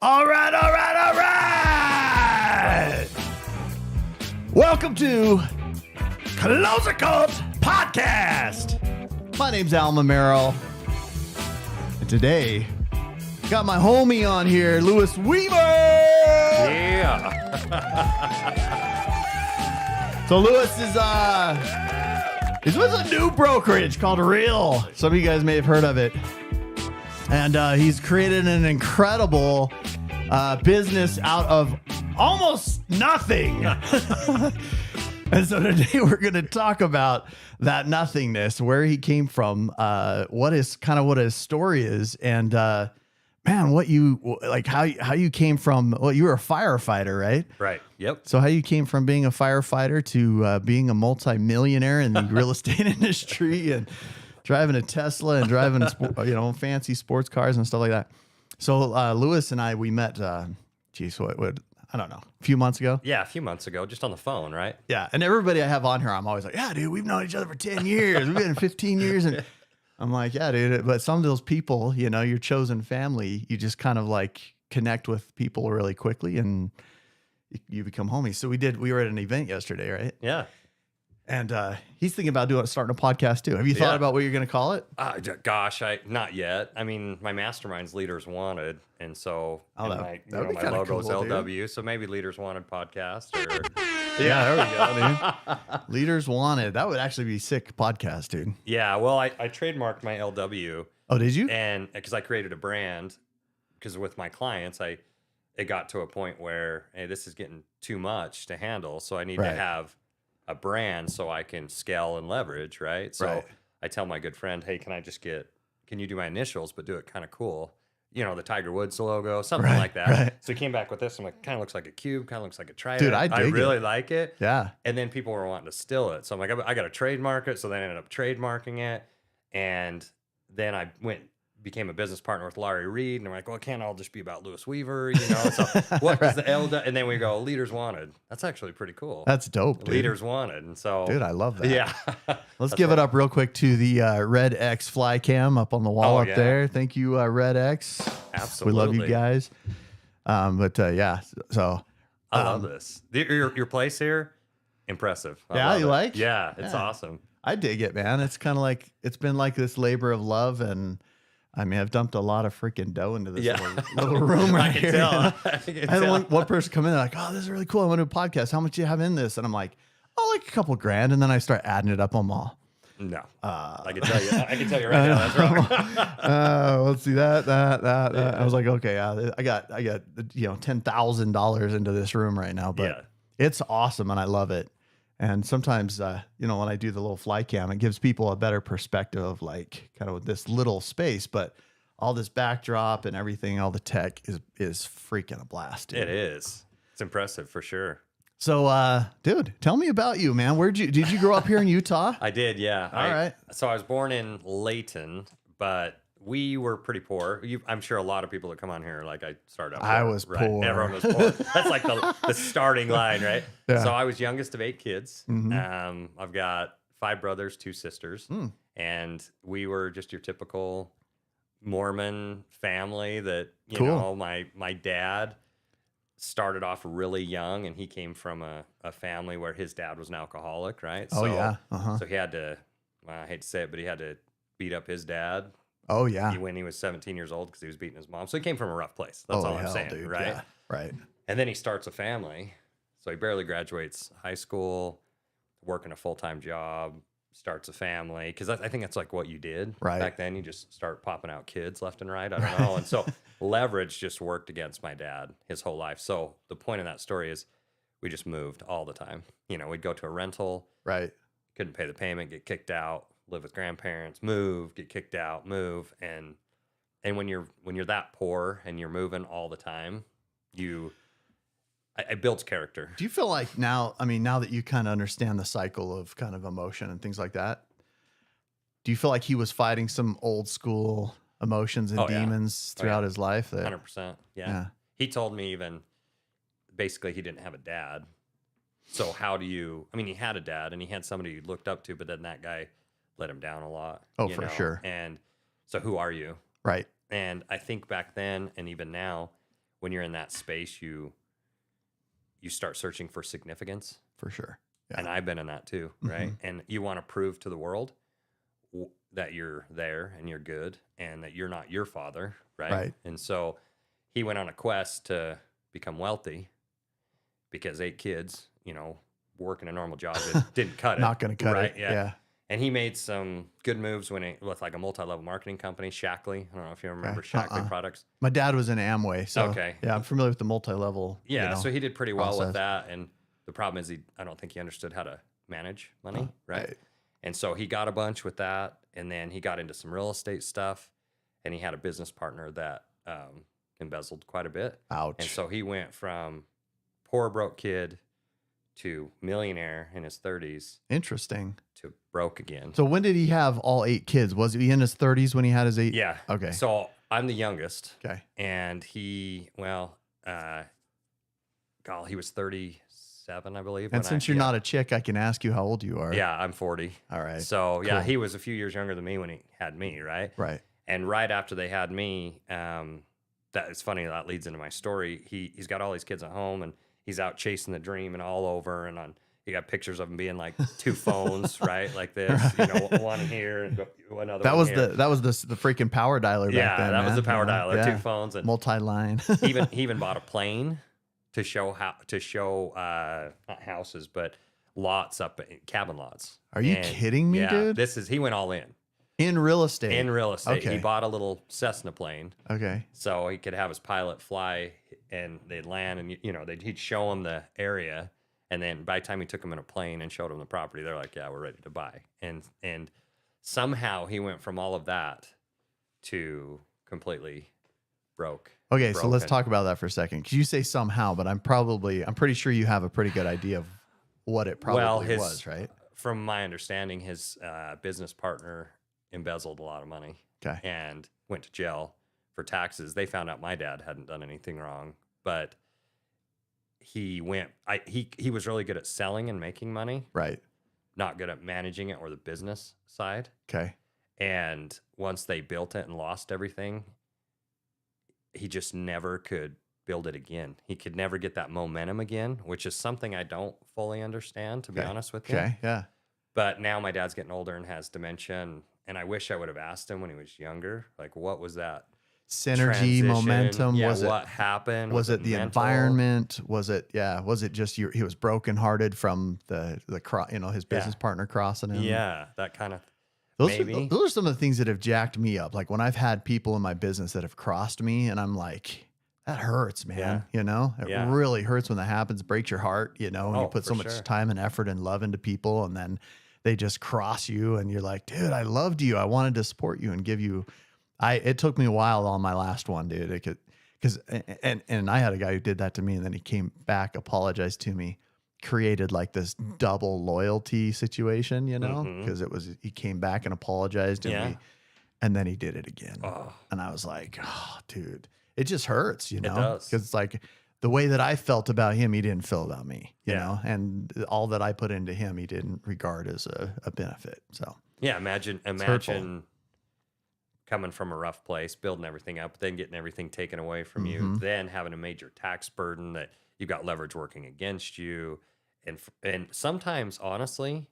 All right. Welcome to Clozer Cult Podcast. My name's Alma Merrill. And today, got my homie on here, Lewis Weaver. Yeah. So Lewis is with a new brokerage called Real. Some of you guys may have heard of it. And he's created an incredible business out of almost nothing. And so today we're going to talk about that nothingness, where he came from, what his story is, and man, what you like, how you came from. Well, you were a firefighter, right? Right. Yep. So how you came from being a firefighter to being a multi-millionaire in the real estate industry and driving a Tesla and driving fancy sports cars and stuff like that. So Lewis and I, we met, I don't know, a few months ago. Yeah, a few months ago, just on the phone, right? Yeah, and everybody I have on here, I'm always like, yeah, dude, we've known each other for 10 years. We've been 15 years. And I'm like, yeah, dude. But some of those people, your chosen family, you just kind of like connect with people really quickly and you become homies. So we were at an event yesterday, right? Yeah. And he's thinking about starting a podcast too. Have you thought about what you're going to call it? Gosh, not yet. I mean, my mastermind's Leaders Wanted, and so my logo's cool, LW, dude. So maybe Leaders Wanted podcast. Yeah, there we go, dude. Leaders Wanted. That would actually be sick podcast, dude. Yeah, well, I trademarked my LW. Oh, did you? And because I created a brand, because with my clients, it got to a point where, hey, this is getting too much to handle, so I need to have a brand so I can scale and leverage, right? So I tell my good friend, hey, can you do my initials, but do it kind of cool? The Tiger Woods logo, something like that. Right. So he came back with this. I'm like, kind of looks like a cube, kind of looks like a trident. Dude, I really like it. Yeah. And then people were wanting to steal it. So I'm like, I got to trademark it. So then I ended up trademarking it. And then I became a business partner with Larry Reed, and I'm like, well, it can't all just be about Lewis Weaver, So what is the L? And then we go, Leaders Wanted. That's actually pretty cool. That's dope, dude. Leaders Wanted, and so dude, I love that. Yeah. Let's give it up real quick to the Red X fly cam up on the wall there. Thank you, Red X. Absolutely, we love you guys. So I love this. Your place here, impressive. You like? Yeah, it's awesome. I dig it, man. It's kind of like it's been like this labor of love and. I mean, I've dumped a lot of freaking dough into this little room right here. I had one person come in, they're like, oh, this is really cool. I want to do a podcast. How much do you have in this? And I'm like, oh, like a couple grand. And then I start adding it up on them all. No, I can tell you right now, that's wrong. Let's see that. Yeah. I was like, okay, I got $10,000 into this room right now, but it's awesome and I love it. And sometimes, when I do the little fly cam, it gives people a better perspective of like kind of this little space, but all this backdrop and everything, all the tech is freaking a blast. Dude. It is. It's impressive for sure. So, dude, tell me about you, man. Did you grow up here in Utah? I did, yeah. All right. So I was born in Layton, but we were pretty poor. I'm sure a lot of people that come on here, like I started out. I was poor. Everyone was poor. That's like the starting line, right? Yeah. So I was youngest of 8 kids. Mm-hmm. I've got 5 brothers, 2 sisters, and we were just your typical Mormon family. That my dad started off really young, and he came from a family where his dad was an alcoholic, right? So he had to. I hate to say it, but he had to beat up his dad. Oh, yeah. When he was 17 years old because he was beating his mom. So he came from a rough place. That's all I'm saying, dude. right? Yeah, right. And then he starts a family. So he barely graduates high school, working a full-time job, starts a family. Because I think that's like what you did back then. You just start popping out kids left and right. I don't know. And so leverage just worked against my dad his whole life. So the point of that story is we just moved all the time. We'd go to a rental. Right. Couldn't pay the payment, get kicked out. Live with grandparents, move, get kicked out, move, and when you're that poor and you're moving all the time, it builds character. Do you feel like now that you kind of understand the cycle of kind of emotion and things like that, do you feel like he was fighting some old school emotions and demons throughout his life? 100%. Yeah. He told me even basically he didn't have a dad. So how do you? I mean, he had a dad and he had somebody he looked up to, but then that guy let him down a lot. Oh, for sure. And so who are you? Right. And I think back then and even now, when you're in that space, you start searching for significance. For sure. Yeah. And I've been in that too, right? Mm-hmm. And you want to prove to the world that you're there and you're good and that you're not your father, right? Right. And so he went on a quest to become wealthy because 8 kids, working a normal job didn't cut it. Not going to cut right? it. Yeah. And he made some good moves with like a multi-level marketing company, Shackley. I don't know if you remember Shackley products. My dad was in Amway, so okay. Yeah, I'm familiar with the multi-level. Yeah, so he did pretty well process. with that. And the problem is I don't think he understood how to manage money, right? And so he got a bunch with that, and then he got into some real estate stuff, and he had a business partner that embezzled quite a bit. Ouch. And so he went from poor broke kid to millionaire in his 30s. Interesting. To broke again. So when did he have all 8 kids? Was he in his 30s when he had his 8? Yeah. Okay. So I'm the youngest. Okay. And he, he was 37, I believe. And since you're not a chick, I can ask you how old you are. Yeah, I'm 40. All right. So yeah, he was a few years younger than me when he had me, right? Right. And right after they had me, that is funny. That leads into my story. He's got all these kids at home, and he's out chasing the dream and all over. And you got pictures of him being like 2 phones, right? Like this, one here and another. That one was here. the freaking power dialer back then. Yeah, that was the power man. dialer. Yeah. 2 phones and multi-line. he even bought a plane to show not houses but lots up cabin lots. Are you kidding me, dude? He went all in. In real estate. Okay. He bought a little Cessna plane. Okay. So he could have his pilot fly and they'd land and he'd show him the area, and then by the time he took him in a plane and showed him the property, they're like, yeah, we're ready to buy. And somehow he went from all of that to completely broke. Okay, so let's talk about that for a second. Because you say somehow, but I'm pretty sure you have a pretty good idea of what it probably was, right? From my understanding, his business partner embezzled a lot of money. Okay. And went to jail for taxes. They found out my dad hadn't done anything wrong, but he was really good at selling and making money. Right. Not good at managing it or the business side. Okay. And once they built it and lost everything, he just never could build it again. He could never get that momentum again, which is something I don't fully understand, to be honest with you. Okay, yeah. But now my dad's getting older and has dementia, and I wish I would have asked him when he was younger, like, what was that? Synergy, transition? momentum. Yeah, was what happened? Was it the mental? environment? Was it just he was brokenhearted from his business partner crossing him? Yeah, that kind of. Those are some of the things that have jacked me up. Like when I've had people in my business that have crossed me, and I'm like, that hurts, man. It really hurts when that happens. It breaks your heart, and you put so much time and effort and love into people, and then they just cross you, and you're like, dude, I loved you. I wanted to support you and give you. It took me a while on my last one, dude. Because I had a guy who did that to me, and then he came back, apologized to me, created like this double loyalty situation, because he came back and apologized and then he did it again. And I was like, oh, dude, it just hurts, It does. because it's like the way that I felt about him, he didn't feel about me, you know, and all that I put into him, he didn't regard as a benefit. So yeah, imagine coming from a rough place, building everything up, then getting everything taken away from you, then having a major tax burden that you've got leverage working against you. And sometimes, honestly,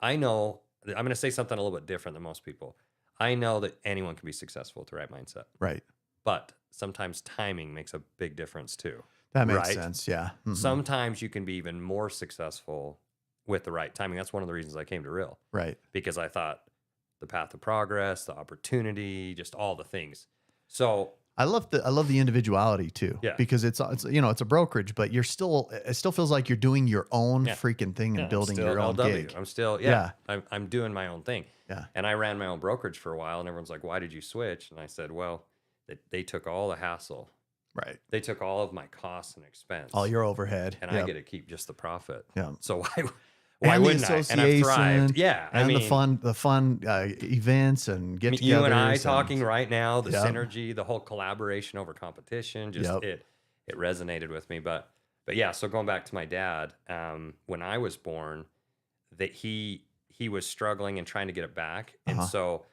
I know, I'm going to say something a little bit different than most people. I know that anyone can be successful with the right mindset. Right. But sometimes timing makes a big difference too. That makes sense, yeah. Mm-hmm. Sometimes you can be even more successful with the right timing. That's one of the reasons I came to Real. Right. Because I thought the path of progress, the opportunity, just all the things. So I love the individuality too. Yeah. Because it's a brokerage, but it still feels like you're doing your own freaking thing and building your own gig. I'm still I'm doing my own thing. Yeah. And I ran my own brokerage for a while, and everyone's like, why did you switch? And I said, well, they took all the hassle. Right. They took all of my costs and expense. All your overhead. And I get to keep just the profit. Yeah. So why wouldn't I? And I've thrived. Yeah. And the fun events and get-togethers. You and I talking right now, the synergy, the whole collaboration over competition, just it resonated with me. But yeah, so going back to my dad, when I was born, that he he was struggling and trying to get it back. And so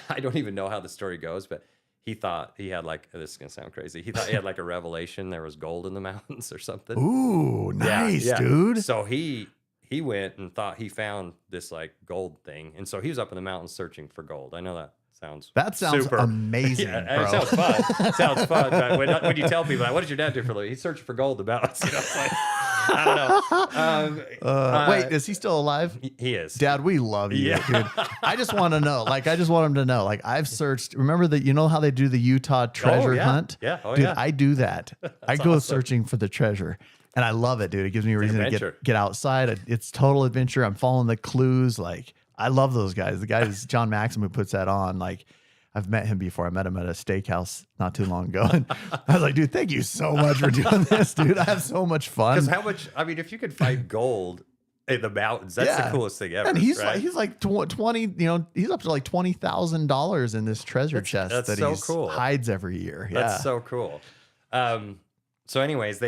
I don't even know how the story goes, but he thought he had like, this is going to sound crazy. He thought he had like a revelation. There was gold in the mountains or something. Ooh, nice, dude. So he went and thought he found this like gold thing. And so he was up in the mountains searching for gold. I know that sounds super amazing, bro. It sounds fun. It sounds fun. But when you tell people, like, what did your dad do for a living? He's searching for gold in the mountains. You know, it's like, I don't know. Wait, is he still alive? He is. Dad, we love you, dude. I just want to know. Like, I just want him to know. Like, I've searched. Remember that? You know how they do the Utah treasure hunt? Yeah. Oh, dude, yeah. I do that. I go searching for the treasure. And I love it, dude. It gives me a reason to get outside. It's total adventure. I'm following the clues. Like, I love those guys. The guy is John Maxim who puts that on. Like, I've met him before. I met him at a steakhouse not too long ago. And I was like, dude, thank you so much for doing this, dude. I have so much fun. Because how much, I mean, if you could find gold in the mountains, that's the coolest thing ever. And he's right? he's like 20, you know, he's up to like $20,000 in this treasure chest that so he cool. hides every year. That's so cool. So anyways,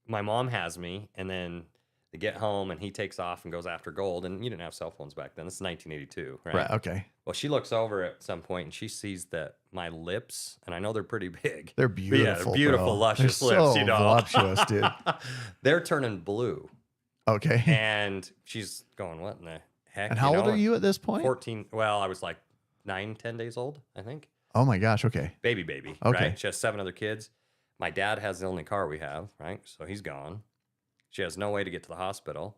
my mom has me, and then they get home and he takes off and goes after gold. And you didn't have cell phones back then. This is 1982, right? Right. Okay. Well, she looks over at some point and she sees that my lips, and I know they're pretty big. They're beautiful. Yeah, beautiful, bro. luscious They're lips, so you know. voluptuous, dude. They're turning blue. Okay. And she's going, what in the heck? And how old are you at this point? 14. Well, I was like 9-10 days old, I think. Oh my gosh. Okay. Baby, Okay. right? She has 7 other kids. My dad has the only car we have, right? So he's gone. She has no way to get to the hospital.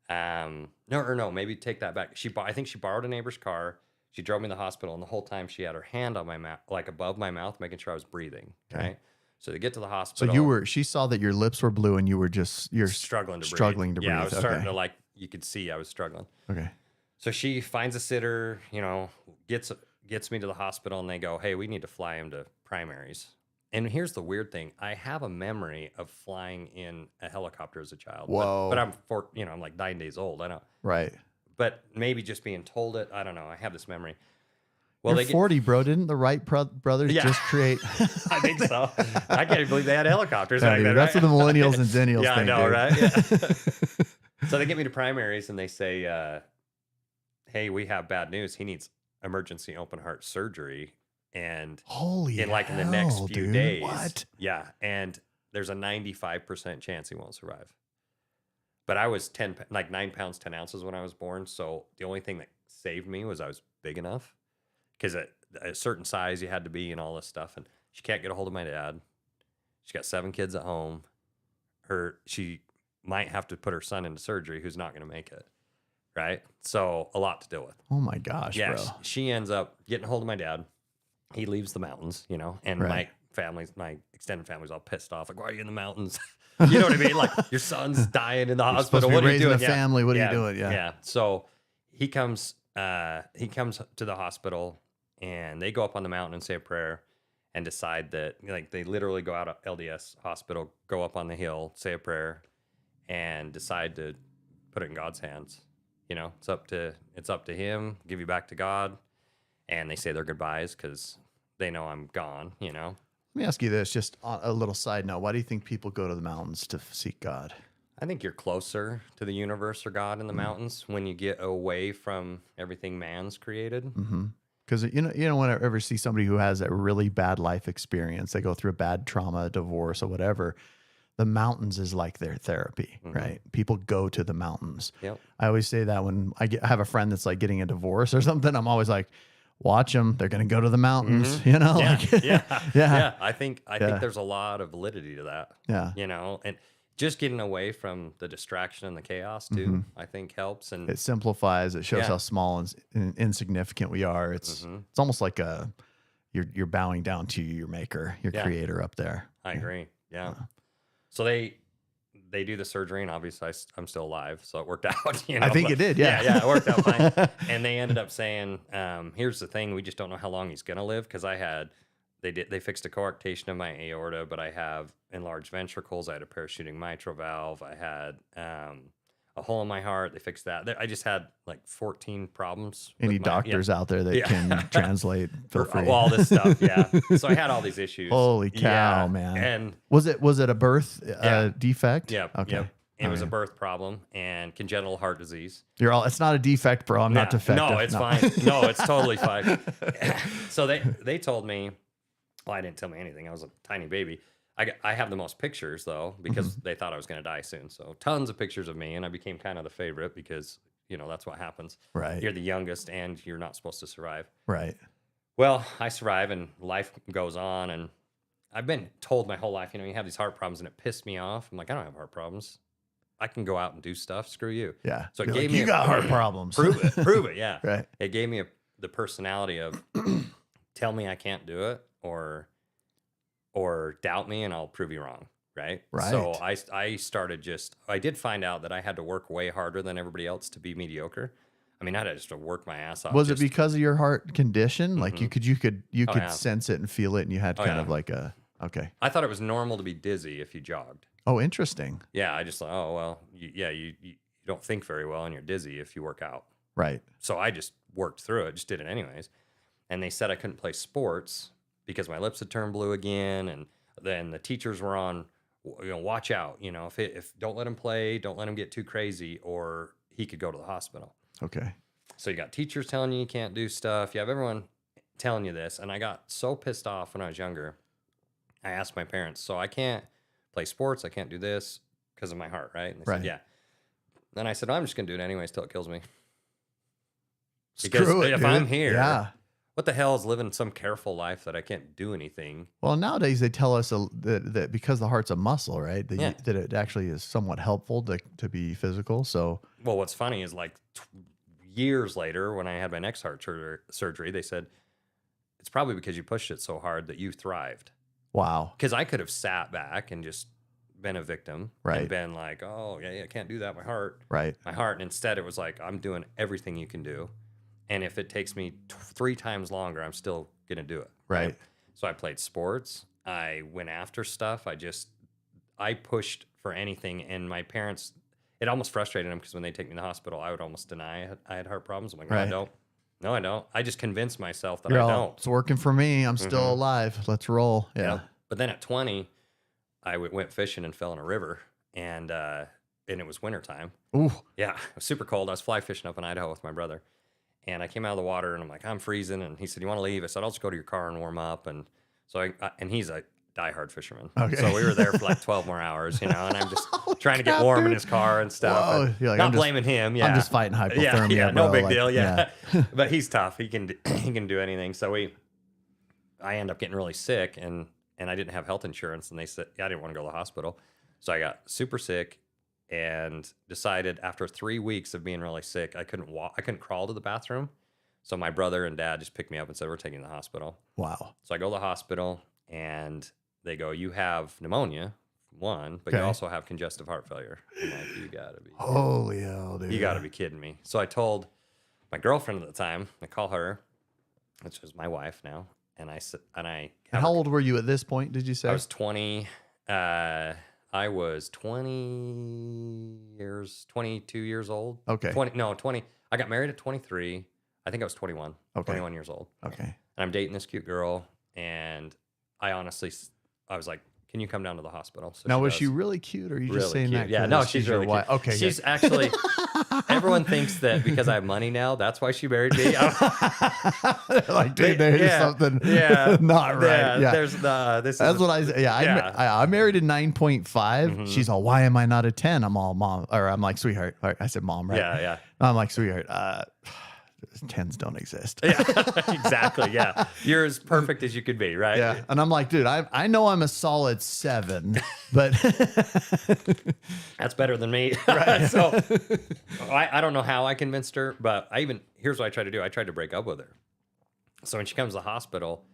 No, maybe take that back. I think she borrowed a neighbor's car. She drove me to the hospital, and the whole time she had her hand on my mouth, like above my mouth, making sure I was breathing. Okay. Right. So to get to the hospital. So she saw that your lips were blue, and you're struggling to breathe. Yeah, I was starting to, like, you could see I was struggling. Okay. So she finds a sitter, you know, gets me to the hospital, and they go, hey, we need to fly him to primaries. And here's the weird thing. I have a memory of flying in a helicopter as a child. Whoa. But I'm like 9 days old. I don't. Right. But maybe just being told it. I don't know. I have this memory. Well, You're 40, bro. Didn't the Wright brothers just create? I think so. I can't even believe they had helicopters. Yeah, dude, that's what the millennials and zennials think. Yeah, I know, dude. right? Yeah. So they get me to primaries and they say, hey, we have bad news. He needs emergency open heart surgery. And in the next few days. What? Yeah. And there's a 95% chance he won't survive. But I was 9 pounds, 10 ounces when I was born. So the only thing that saved me was I was big enough. Because at a certain size you had to be and all this stuff. And she can't get a hold of my dad. She's got 7 kids at home. She might have to put her son into surgery who's not going to make it. Right? So a lot to deal with. Oh my gosh, bro. She ends up getting a hold of my dad. He leaves the mountains, you know, and my extended family's all pissed off. Like, why are you in the mountains? You know what I mean? Like, your son's dying in the hospital. What are you doing? A family. What are you doing? Yeah. Yeah. So he comes to the hospital, and they go up on the mountain and say a prayer and decide that, like, they literally go out of LDS hospital, go up on the hill, say a prayer, and decide to put it in God's hands. You know, it's up to him, give you back to God. And they say their goodbyes because they know I'm gone, you know. Let me ask you this, just on a little side note. Why do you think people go to the mountains to seek God? I think you're closer to the universe or God in the mountains when you get away from everything man's created. Because you don't want to ever see somebody who has a really bad life experience. They go through a bad trauma, divorce, or whatever. The mountains is like their therapy, right? People go to the mountains. Yep. I always say that when I have a friend that's like getting a divorce or something. I'm always like, watch them. They're going to go to the mountains, you know? Yeah. I think there's a lot of validity to that. Yeah. You know, and just getting away from the distraction and the chaos too, I think helps. And it simplifies. It shows how small and insignificant we are. It's almost like you're bowing down to your maker, your creator up there. I agree. Yeah. So they do the surgery, and obviously I'm still alive, so it worked out. You know? I think it did, yeah. It worked out fine. And they ended up saying, "Here's the thing: we just don't know how long he's gonna live." Because they fixed a coarctation of my aorta, but I have enlarged ventricles. I had a parachuting mitral valve. I had a hole in my heart. They fixed that. I just had like 14 problems. Any doctors out there that can translate? Feel free. All this stuff, yeah. So I had all these issues. Holy cow, man! And was it a birth defect? Yeah. Okay. Yep. It was a birth problem and congenital heart disease. It's not a defect, bro. I'm not defective. No, it's fine. No, it's totally fine. So they told me, well, I didn't tell me anything. I was a tiny baby. I have the most pictures though, because they thought I was going to die soon. So tons of pictures of me, and I became kind of the favorite because, that's what happens. Right. You're the youngest and you're not supposed to survive. Right. Well, I survive and life goes on, and I've been told my whole life, you have these heart problems, and it pissed me off. I'm like, I don't have heart problems. I can go out and do stuff. Screw you. Yeah. So it gave me you got heart problems. Prove it. Yeah. Right. It gave me the personality of tell me I can't do it or doubt me and I'll prove you wrong. Right. Right. So I started I did find out that I had to work way harder than everybody else to be mediocre. I mean, I had to work my ass off. Was it because of your heart condition? Like you could yeah. sense it and feel it, and you had kind of like okay. I thought it was normal to be dizzy if you jogged. Oh, interesting. Yeah, I just thought, oh well, you don't think very well and you're dizzy if you work out. Right. So I just worked through it, just did it anyways. And they said I couldn't play sports because my lips had turned blue again, and then the teachers were on, watch out. If don't let him play, don't let him get too crazy, or he could go to the hospital. Okay. So you got teachers telling you can't do stuff. You have everyone telling you this, and I got so pissed off when I was younger. I asked my parents, so I can't play sports, I can't do this because of my heart, right? And they said, yeah. Then I said, I'm just going to do it anyways till it kills me. Because if I'm here, what the hell is living some careful life that I can't do anything? Well, nowadays they tell us that because the heart's a muscle, right? That it actually is somewhat helpful to be physical. So, well, what's funny is like years later when I had my next heart surgery, they said, it's probably because you pushed it so hard that you thrived. Wow. Because I could have sat back and just been a victim, right? And been like, oh, yeah, I can't do that. My heart. And instead it was like, I'm doing everything you can do. And if it takes me 3 times longer, I'm still going to do it. Right. So I played sports. I went after stuff. I pushed for anything. And my parents, it almost frustrated them because when they take me to the hospital, I would almost deny I had heart problems. I'm like, no, I don't. No, I don't. I just convinced myself that I don't. It's working for me. I'm still alive. Let's roll. Yeah. But then at 20, I went fishing and fell in a river, and it was wintertime. Ooh. Yeah, it was super cold. I was fly fishing up in Idaho with my brother, and I came out of the water, and I'm like, I'm freezing. And he said, you want to leave? I said, I'll just go to your car and warm up. And so and he's a diehard fisherman. Okay. So we were there for like 12 more hours, and I'm just trying to get warm in his car and stuff. And not blaming him. Yeah. I'm just fighting hypothermia. Yeah, no bro. big deal. Yeah. But he's tough. He can do anything. So I end up getting really sick, and I didn't have health insurance, and they said, I didn't want to go to the hospital. So I got super sick and decided after 3 weeks of being really sick, I couldn't walk. I couldn't crawl to the bathroom. So my brother and dad just picked me up and said, we're taking you to the hospital. Wow. So I go to the hospital, and they go, you have pneumonia, but you also have congestive heart failure. I'm like, you gotta be holy hell, dude. You gotta be kidding me. So I told my girlfriend at the time, I call her, which is my wife now, and how old were you at this point, did you say? I was 20. I was 22 years old. Okay. 20. I got married at 23. I think I was 21. Okay. 21 years old. Okay. And I'm dating this cute girl, and I was like, can you come down to the hospital? So now, was she really cute, or are you just saying cute. that? Yeah, no, she's really cute. Okay. She's actually, everyone thinks that because I have money now, that's why she married me. Like, dude, there's something not right. Yeah. That's what I say. Yeah. I married a 9.5. She's all, why am I not a 10? I'm all, mom, or I'm like, sweetheart. I said, mom, right? Yeah. I'm like, sweetheart, 10s don't exist. Yeah, exactly. Yeah. You're as perfect as you could be, right? Yeah. And I'm like, dude, I know I'm a solid 7, but that's better than me. Right. So I don't know how I convinced her, but here's what I tried to do. I tried to break up with her. So when she comes to the hospital,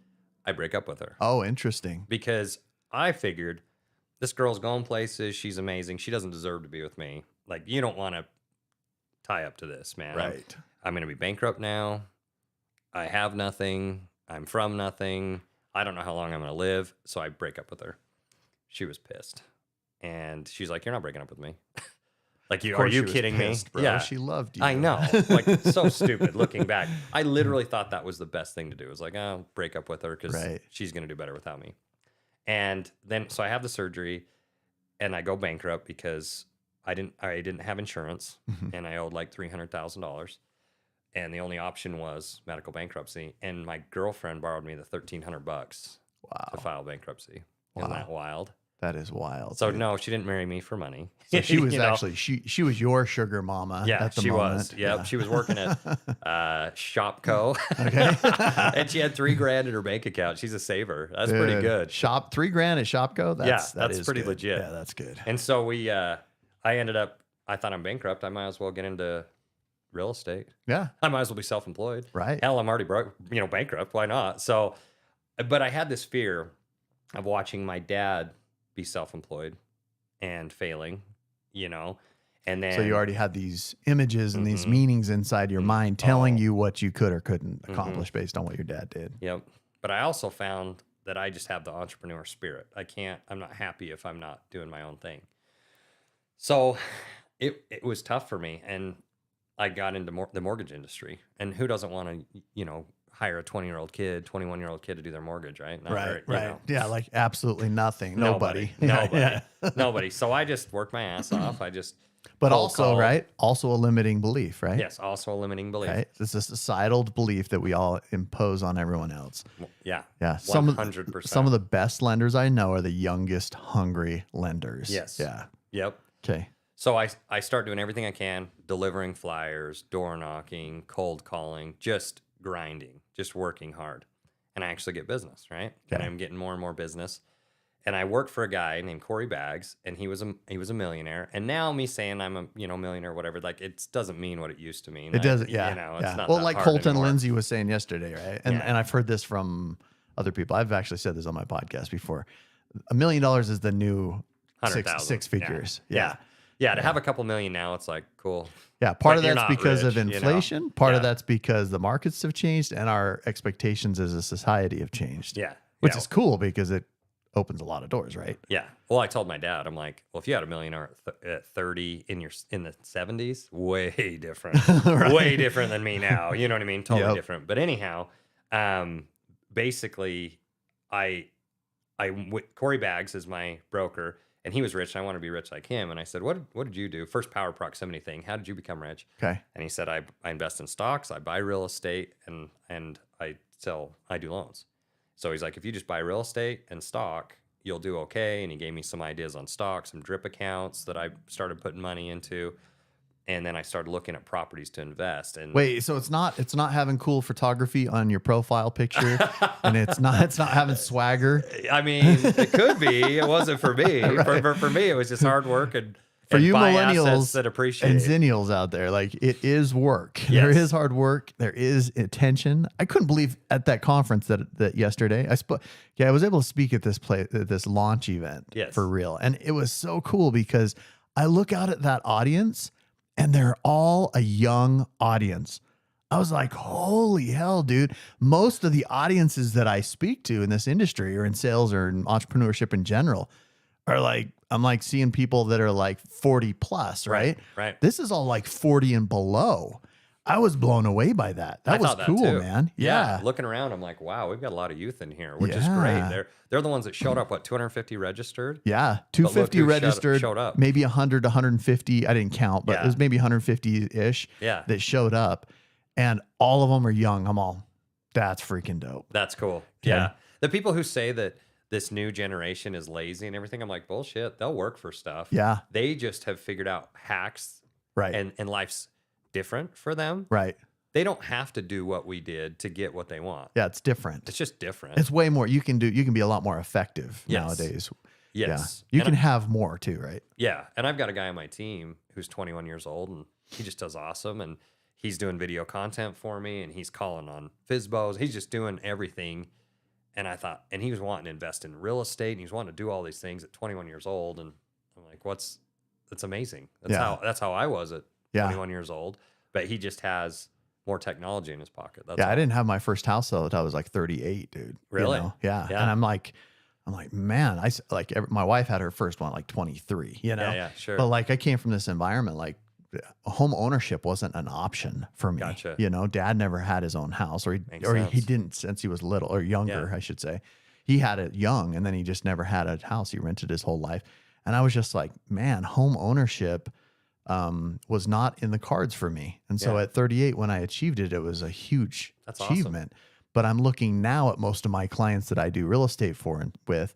I break up with her. Oh, interesting. Because I figured this girl's going places. She's amazing. She doesn't deserve to be with me. Like, you don't want to tie up to this, man. Right. I'm going to be bankrupt now. I have nothing. I'm from nothing. I don't know how long I'm going to live. So I break up with her. She was pissed. And she's like, you're not breaking up with me. Like, are you kidding me? Bro. Yeah. She loved you. I know. Like, so stupid looking back. I literally thought that was the best thing to do. It was like, oh, break up with her because she's going to do better without me. And then, so I have the surgery and I go bankrupt because I didn't have insurance, and I owed like $300,000, and the only option was medical bankruptcy. And my girlfriend borrowed me the $1,300 to file bankruptcy. Isn't that wild? That is wild. So dude. no, she didn't marry me for money. So she was You know? actually she was your sugar mama. Yeah, at the she moment. was. Yep, she was working at Shopco. Okay. And she had $3,000 in her bank account. She's a saver. That's pretty good. Shop $3,000 at Shopco. That's is pretty good. legit. Yeah, that's good. And so I ended up. I thought I'm bankrupt. I might as well get into real estate. Yeah. I might as well be self-employed. Right. Hell, I'm already broke. Bankrupt. Why not? So, but I had this fear of watching my dad be self-employed and failing. And then So you already had these images and these meanings inside your mind telling you what you could or couldn't accomplish based on what your dad did. Yep. But I also found that I just have the entrepreneur spirit. I'm not happy if I'm not doing my own thing. So it was tough for me. And I got into the mortgage industry. And who doesn't want to, hire a 21-year-old kid to do their mortgage, right? Not Right. very, you know. Yeah, like absolutely nothing. Nobody. Nobody. So I just worked my ass off. But cold also, called. right? Also a limiting belief, right? Yes, also a limiting belief. Right? It's a societal belief that we all impose on everyone else. Yeah. Yeah. 100%. Some of the best lenders I know are the youngest hungry lenders. Yes. Yeah. Yep. Okay. So I start doing everything I can, delivering flyers, door knocking, cold calling, just grinding, just working hard. And I actually get business, right? Okay. And I'm getting more and more business. And I worked for a guy named Corey Baggs, and he was a millionaire. And now me saying I'm a millionaire, or whatever, like it doesn't mean what it used to mean. It doesn't. Yeah. It's not well, that like hard Colton anymore. Lindsay was saying yesterday, right? And Yeah. and I've heard this from other people. I've actually said this on my podcast before. $1 million is the new 100,000. six figures. Yeah, to have a couple million now, it's like cool. Yeah, part But of you're that's not because of rich, you know? inflation. Part of Yeah. that's because the markets have changed and our expectations as a society have changed. Yeah. Which Yeah. is cool because it opens a lot of doors, right? Yeah. Well, I told my dad, I'm like, well, if you had $1 million at 30 in the 70s, way different, Right. way different than me now. You know what I mean? Totally Yep. different. But anyhow, basically, Corey Baggs is my broker, and he was rich, and I want to be rich like him. And I said, what did you do? First power proximity thing. How did you become rich? Okay. And he said, I invest in stocks, I buy real estate, and I do loans. So he's like, if you just buy real estate and stock, you'll do okay. And he gave me some ideas on stocks, some drip accounts that I started putting money into. And then I started looking at properties to invest. And Wait, so it's not having cool photography on your profile picture, and it's not having swagger. I mean, it could be. It wasn't for me. Right. For me, it was just hard work and For you buy millennials assets that appreciate. and zennials out there, like it is work. Yes. There is hard work. There is attention. I couldn't believe at that conference that yesterday I was able to speak at this launch event. Yes. For real, and it was so cool because I look out at that audience and they're all a young audience. I was like, holy hell, dude. Most of the audiences that I speak to in this industry or in sales or in entrepreneurship in general are like, I'm like seeing people that are like 40 plus, right? Right. This is all like 40 and below. I was blown away by that. That I was thought that cool, too. man. Yeah. Looking around, I'm like, wow, we've got a lot of youth in here, which is Yeah. great. They're the ones that showed up. What, 250 registered? Yeah. But look 250 who registered, showed up. maybe 100 to 150. I didn't count, but Yeah. it was maybe 150-ish Yeah. that showed up. And all of them are young. I'm all, that's freaking dope. That's cool. Okay. Yeah. The people who say that this new generation is lazy and everything, I'm like, bullshit. They'll work for stuff. Yeah. They just have figured out hacks, Right. and life's different for them. Right. They don't have to do what we did to get what they want. Yeah. It's different. It's just different. It's way more. You can be a lot more effective Yes. nowadays. Yes. Yeah. You And can have more too, right? Yeah. And I've got a guy on my team who's 21 years old, and he just does awesome. And he's doing video content for me, and he's calling on FSBOs. He's just doing everything. And I thought, and he was wanting to invest in real estate, and he was wanting to do all these things at 21 years old. And I'm like, that's amazing. That's how I was at 21 years old. But he just has more technology in his pocket. That's I didn't have my first house though until I was like 38, dude. Really? You know? Yeah. Yeah. And I'm like, man, my wife had her first one at like 23, you know? Yeah, sure. But like I came from this environment, like home ownership wasn't an option for me. Gotcha. You know, dad never had his own house or Makes he sense. didn't since he was little or younger, Yeah. I should say. He had it young and then he just never had a house. He rented his whole life. And I was just like, man, home ownership was not in the cards for me. And so at 38, when I achieved it, it was a huge achievement. Awesome. But I'm looking now at most of my clients that I do real estate for and with,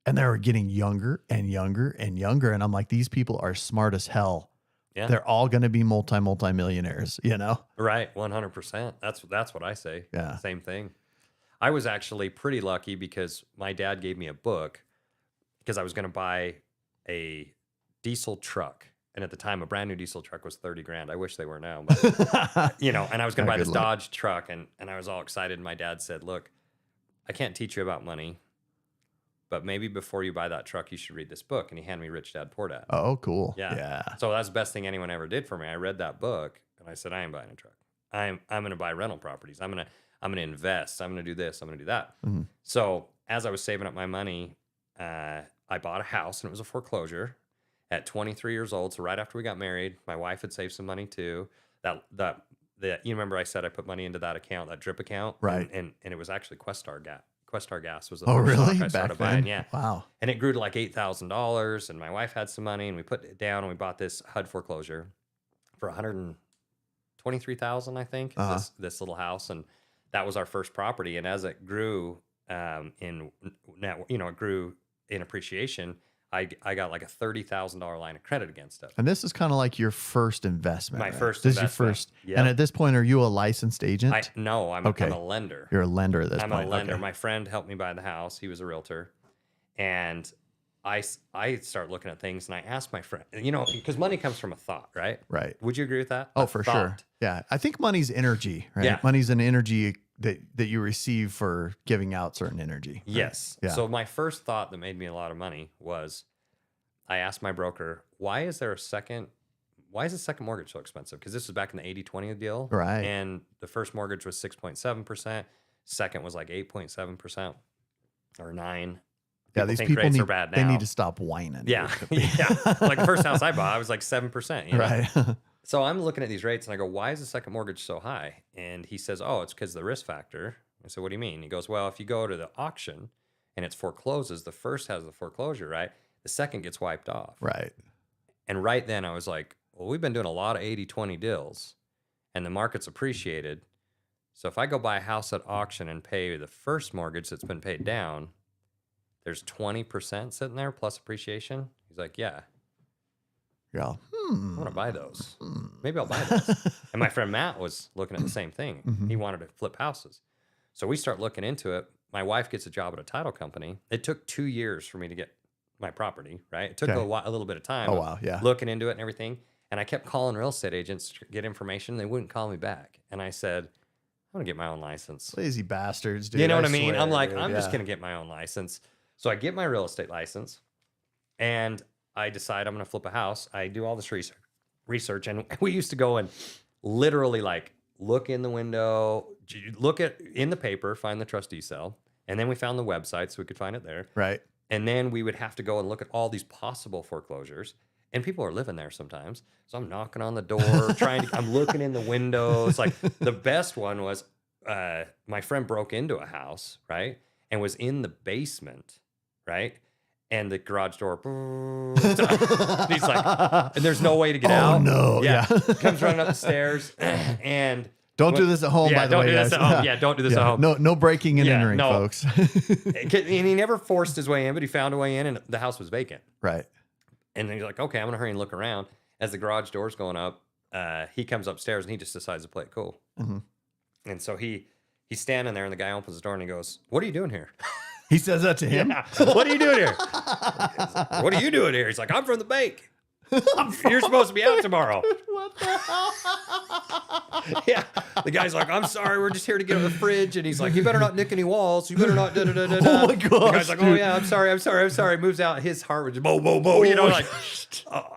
and they're getting younger and younger and younger. And I'm like, these people are smart as hell. Yeah. They're all going to be multi-millionaires, you know? Right. 100%. That's what I say. Yeah. Same thing. I was actually pretty lucky because my dad gave me a book because I was going to buy a diesel truck. And at the time, a brand new diesel truck was $30,000. I wish they were now, but you know, and I was going to buy this Dodge truck and I was all excited. And my dad said, look, I can't teach you about money, but maybe before you buy that truck, you should read this book. And he handed me Rich Dad, Poor Dad. Oh, cool. Yeah. So that's the best thing anyone ever did for me. I read that book and I said, I ain't buying a truck. I'm going to buy rental properties. I'm going to invest. I'm going to do this. I'm going to do that. Mm-hmm. So as I was saving up my money, I bought a house and it was a foreclosure at 23 years old. So right after we got married, my wife had saved some money too. That you remember I said I put money into that account, that drip account, right? And it was actually Questar Gas. Questar Gas was the first stock I started buying. Yeah, wow. And it grew to like $8,000. And my wife had some money, and we put it down, and we bought this HUD foreclosure for $123,000, I think. This little house, and that was our first property. And as it grew, it grew in appreciation. I got like a $30,000 line of credit against it. And this is kind of like your first investment. My right? first This investment. is your first. Yep. And at this point, are you a licensed agent? No, I'm a lender. You're a lender at this point. I'm a lender. Okay. My friend helped me buy the house. He was a realtor. And I start looking at things and I asked my friend, you know, because money comes from a thought, right? Right. Would you agree with that? Oh, for sure. Yeah. I think money's energy, right? Yeah. Money's an energy that you receive for giving out certain energy. Right? Yes. Yeah. So my first thought that made me a lot of money was I asked my broker, why is the second mortgage so expensive? Because this was back in the 80-20 deal. Right. And the first mortgage was 6.7%. Second was like 8.7% or 9%. Yeah, these people need to stop whining. Yeah. Yeah. Like the first house I bought, I was like 7%. You know? Right. So I'm looking at these rates and I go, why is the second mortgage so high? And he says, oh, it's because of the risk factor. I said, what do you mean? He goes, well, if you go to the auction and it's forecloses, the first has the foreclosure, right? The second gets wiped off. Right. And right then I was like, well, we've been doing a lot of 80-20 deals and the market's appreciated. So if I go buy a house at auction and pay the first mortgage that's been paid down, there's 20% sitting there plus appreciation. He's like, yeah. Yeah. I want to buy those. Maybe I'll buy those. And my friend Matt was looking at the same thing. Mm-hmm. He wanted to flip houses. So we start looking into it. My wife gets a job at a title company. It took 2 years for me to get my property, right? It took a little bit of time. Oh, wow. Yeah. Looking into it and everything. And I kept calling real estate agents to get information. They wouldn't call me back. And I said, I'm going to get my own license. Lazy bastards, dude. You know what I mean? Swear, I'm like, dude, I'm just going to get my own license. So I get my real estate license and I decide I'm going to flip a house. I do all this research. And we used to go and literally like look in the window, look in the paper, find the trustee cell. And then we found the website so we could find it there. Right. And then we would have to go and look at all these possible foreclosures. And people are living there sometimes. So I'm knocking on the door, I'm looking in the windows. Like the best one was my friend broke into a house, right? And was in the basement, right? And the garage door, he's like, and there's no way to get out. Oh, no. Yeah. Comes running up the stairs and... Don't do this at home, by the way. Don't do this at home. Yeah, don't do this at home. No breaking and entering, folks. And he never forced his way in, but he found a way in, and the house was vacant. Right. And then he's like, okay, I'm going to hurry and look around. As the garage door's going up, he comes upstairs, and he just decides to play it cool. Mm-hmm. And so he's standing there, and the guy opens the door, and he goes, what are you doing here? He says that to him? Yeah. What are you doing here? What are you doing here? He's like, I'm from the bank. You're supposed to be out tomorrow. What the hell? Yeah. The guy's like, I'm sorry, we're just here to get on the fridge. And he's like, you better not nick any walls. You better not Oh my gosh. The guy's like, oh yeah, I'm sorry. Moves out. His heart was just boom. You know, like,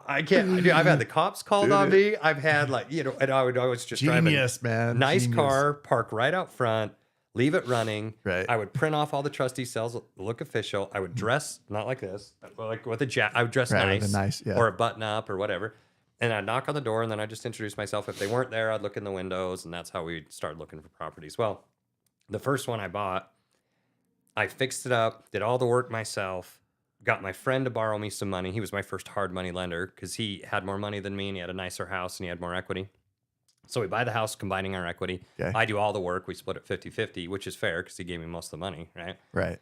I can't. Dude, I've had the cops called on me. I've had like, you know, and I was just Genius, driving. Man. Nice Genius. car, park right out front. Leave it running. Right. I would print off all the trustee cells, look official. I would dress not like this, like with a jacket. I would dress nice, or a button up or whatever. And I'd knock on the door, and then I'd just introduce myself. If they weren't there, I'd look in the windows, and that's how we started looking for properties. Well, the first one I bought, I fixed it up, did all the work myself, got my friend to borrow me some money. He was my first hard money lender because he had more money than me and he had a nicer house and he had more equity. So we buy the house, combining our equity. Okay. I do all the work. We split it 50-50, which is fair because he gave me most of the money, right? Right.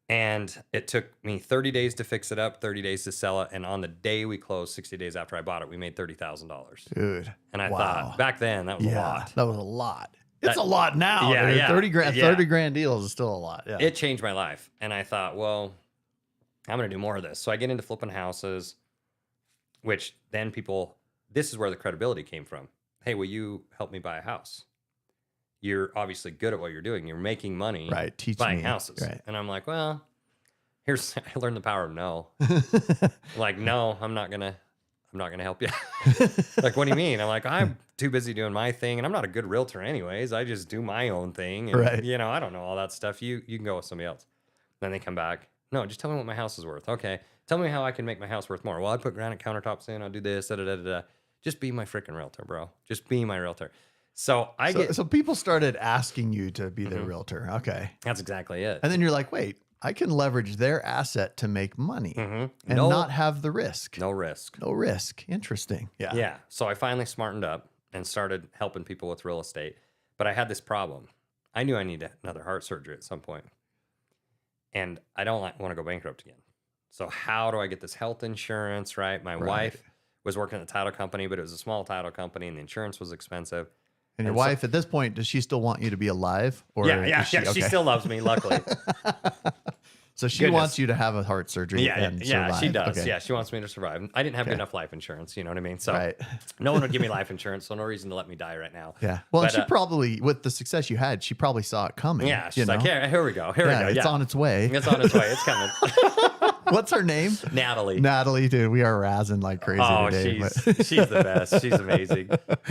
And it took me 30 days to fix it up, 30 days to sell it. And on the day we closed, 60 days after I bought it, we made $30,000. Dude. And I thought back then that was a lot. That was a lot. It's a lot now. Yeah, Dude. yeah. 30 grand deals is still a lot. Yeah. It changed my life. And I thought, well, I'm going to do more of this. So I get into flipping houses, which then people, this is where the credibility came from. Hey, will you help me buy a house? You're obviously good at what you're doing. You're making money buying houses. Right. And I'm like, well, I learned the power of no. Like, no, I'm not gonna help you. Like, what do you mean? I'm like, I'm too busy doing my thing, and I'm not a good realtor anyways. I just do my own thing. And, I don't know all that stuff. You can go with somebody else. Then they come back. No, just tell me what my house is worth. Okay. Tell me how I can make my house worth more. Well, I'd put granite countertops in. I'll do this. Da, da, da, da, da. Just be my freaking realtor, bro. Just be my realtor. So people started asking you to be their realtor. Okay. That's exactly it. And then you're like, wait, I can leverage their asset to make money and not have the risk. No risk. No risk. Interesting. Yeah. Yeah. So I finally smartened up and started helping people with real estate. But I had this problem. I knew I needed another heart surgery at some point. And I don't want to go bankrupt again. So how do I get this health insurance, right? My wife was working at the title company, but it was a small title company and the insurance was expensive. And your wife, at this point, does she still want you to be alive? Or She still loves me, luckily. So she wants you to have a heart surgery and survive. Yeah, she does. Okay. Yeah, she wants me to survive. I didn't have good enough life insurance, you know what I mean? So no one would give me life insurance, so no reason to let me die right now. Yeah. Well, she probably, with the success you had, she probably saw it coming. Yeah, she's like, here we go. Here we go. It's on its way. It's on its way. It's coming. What's her name? Natalie, dude. We are razzing like crazy today. She's the best. She's amazing.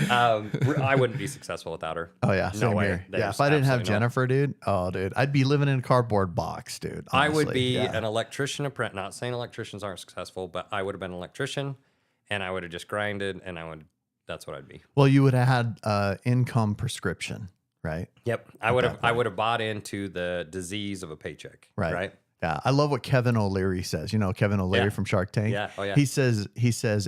I wouldn't be successful without her. Oh, yeah. Same here. Yeah, if I didn't have Jennifer, dude, I'd be living in a cardboard box, dude. Honestly. I would be an electrician apprentice. Not saying electricians aren't successful, but I would have been an electrician, and I would have just grinded, and that's what I'd be. Well, you would have had income prescription, right? Yep. I would have bought into the disease of a paycheck. Right. Yeah, I love what Kevin O'Leary says. You know, Kevin O'Leary from Shark Tank. Yeah. Oh, yeah. He says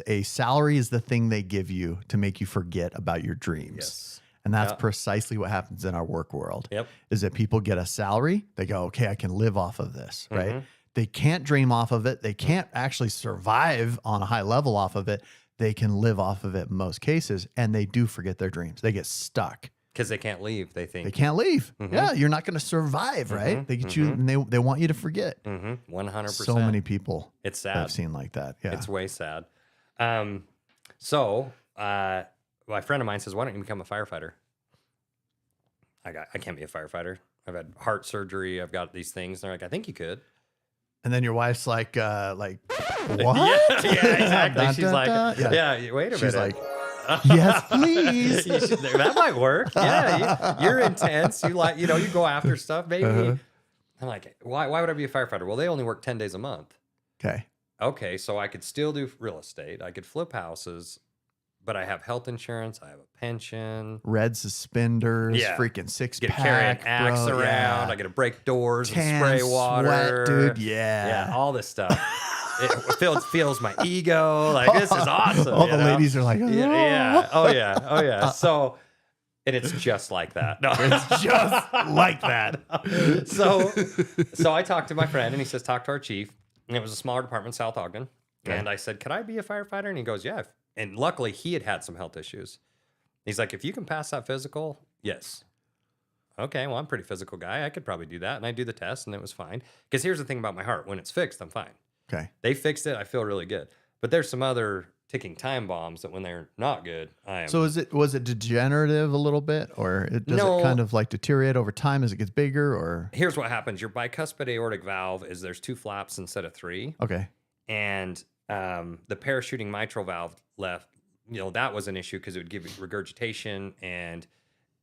a salary is the thing they give you to make you forget about your dreams. Yes. And that's precisely what happens in our work world. Yep. Is that people get a salary, they go, okay, I can live off of this, right? They can't dream off of it. They can't actually survive on a high level off of it. They can live off of it in most cases, and they do forget their dreams. They get stuck. Because they can't leave, they think. They can't leave. Yeah, you're not going to survive, right? They get you, and they want you to forget. 100%. So many people. It's sad. I've seen like that. Yeah, it's way sad. So my friend of mine says, "Why don't you become a firefighter?" I can't be a firefighter. I've had heart surgery. I've got these things. They're like, "I think you could." And then your wife's like, what? Yeah, exactly. She's like, yeah, wait a minute. She's like, yes, please. That might work. Yeah, you're intense. You go after stuff. Maybe. I'm like, why would I be a firefighter? Well, they only work 10 days a month. Okay, so I could still do real estate. I could flip houses, but I have health insurance. I have a pension. Red suspenders. Freaking six-pack. Carry an axe around. Yeah. I get to break doors and spray water. Sweat, dude. Yeah, all this stuff. It feels my ego. Like, this is awesome. All the ladies are like, oh. Oh yeah. So, and it's just like that. No, it's just like that. So I talked to my friend, and he says, talk to our chief. And it was a smaller department, South Ogden. And I said, could I be a firefighter? And he goes, yeah. And luckily, he had some health issues. He's like, if you can pass that physical, yes. Okay, well, I'm a pretty physical guy. I could probably do that. And I do the test, and it was fine. Because here's the thing about my heart. When it's fixed, I'm fine. Okay. They fixed it. I feel really good. But there's some other ticking time bombs that when they're not good, I am. So was it degenerative a little bit, or does it kind of like deteriorate over time as it gets bigger, or? Here's what happens. Your bicuspid aortic valve there's 2 flaps instead of 3. Okay. And the parachuting mitral valve left, that was an issue because it would give you regurgitation and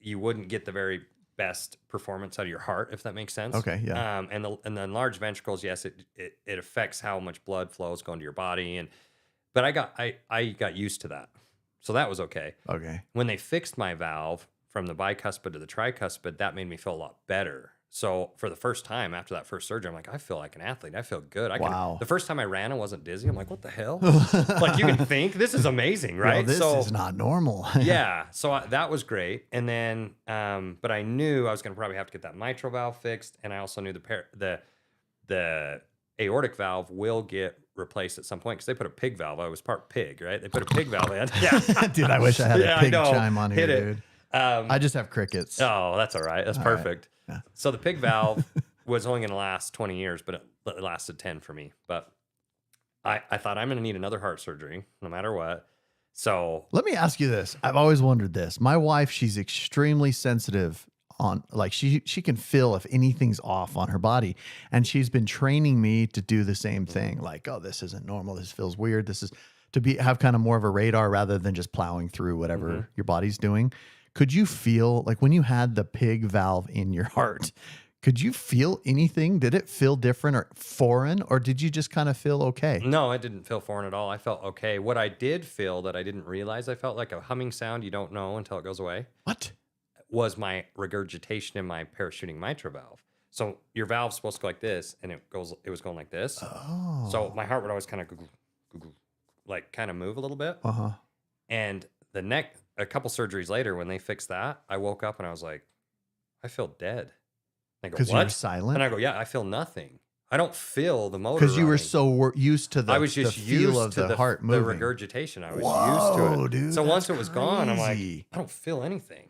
you wouldn't get the very best performance out of your heart, if that makes sense. Okay, yeah. And the large ventricles, yes, it affects how much blood flows going to your body. But I got used to that. So that was okay. Okay. When they fixed my valve from the bicuspid to the tricuspid, that made me feel a lot better. So for the first time after that first surgery, I'm like, I feel like an athlete. I feel good. Wow. The first time I ran and wasn't dizzy, I'm like, what the hell? Like you can think this is amazing, right? This is not normal. Yeah. So that was great. And then, but I knew I was going to probably have to get that mitral valve fixed. And I also knew the aortic valve will get replaced at some point because they put a pig valve. I was part pig, right? They put a pig valve in. Yeah. Dude, I wish I had a pig chime on here, Hit it. dude. I just have crickets. Oh, that's all right. That's perfect. Right. Yeah. So the pig valve was only going to last 20 years, but it lasted 10 for me. But I thought I'm going to need another heart surgery no matter what. So let me ask you this. I've always wondered this. My wife, she's extremely sensitive on, like, she can feel if anything's off on her body. And she's been training me to do the same thing. Like, oh, this isn't normal. This feels weird. This is to have kind of more of a radar rather than just plowing through whatever your body's doing. Could you feel, like, when you had the pig valve in your heart, could you feel anything? Did it feel different or foreign, or did you just kind of feel okay? No, it didn't feel foreign at all. I felt okay. What I did feel that I didn't realize, I felt like a humming sound you don't know until it goes away. What? Was my regurgitation in my parachuting mitral valve. So your valve's supposed to go like this, and it was going like this. Oh. So my heart would always kind of like kind of move a little bit. Uh-huh. And a couple surgeries later, when they fixed that, I woke up and I was like, I feel dead. I go, because you were silent? And I go, yeah, I feel nothing. I don't feel the motor. Because you were so used to the, I was just the feel used of to the heart moving. The regurgitation. I was used to it. Dude, so once it was gone, I'm like, crazy. I don't feel anything.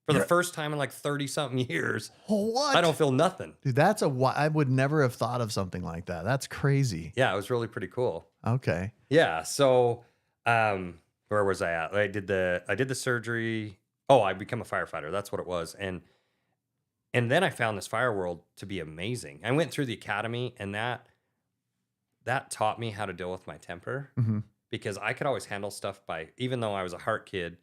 For the first time in like 30-something years, what? I don't feel nothing. Dude, I would never have thought of something like that. That's crazy. Yeah, it was really pretty cool. Okay. Yeah. So, where was I at? I did the surgery. Oh, I become a firefighter. That's what it was. And then I found this fire world to be amazing. I went through the academy, and that taught me how to deal with my temper because I could always handle stuff even though I was a heart kid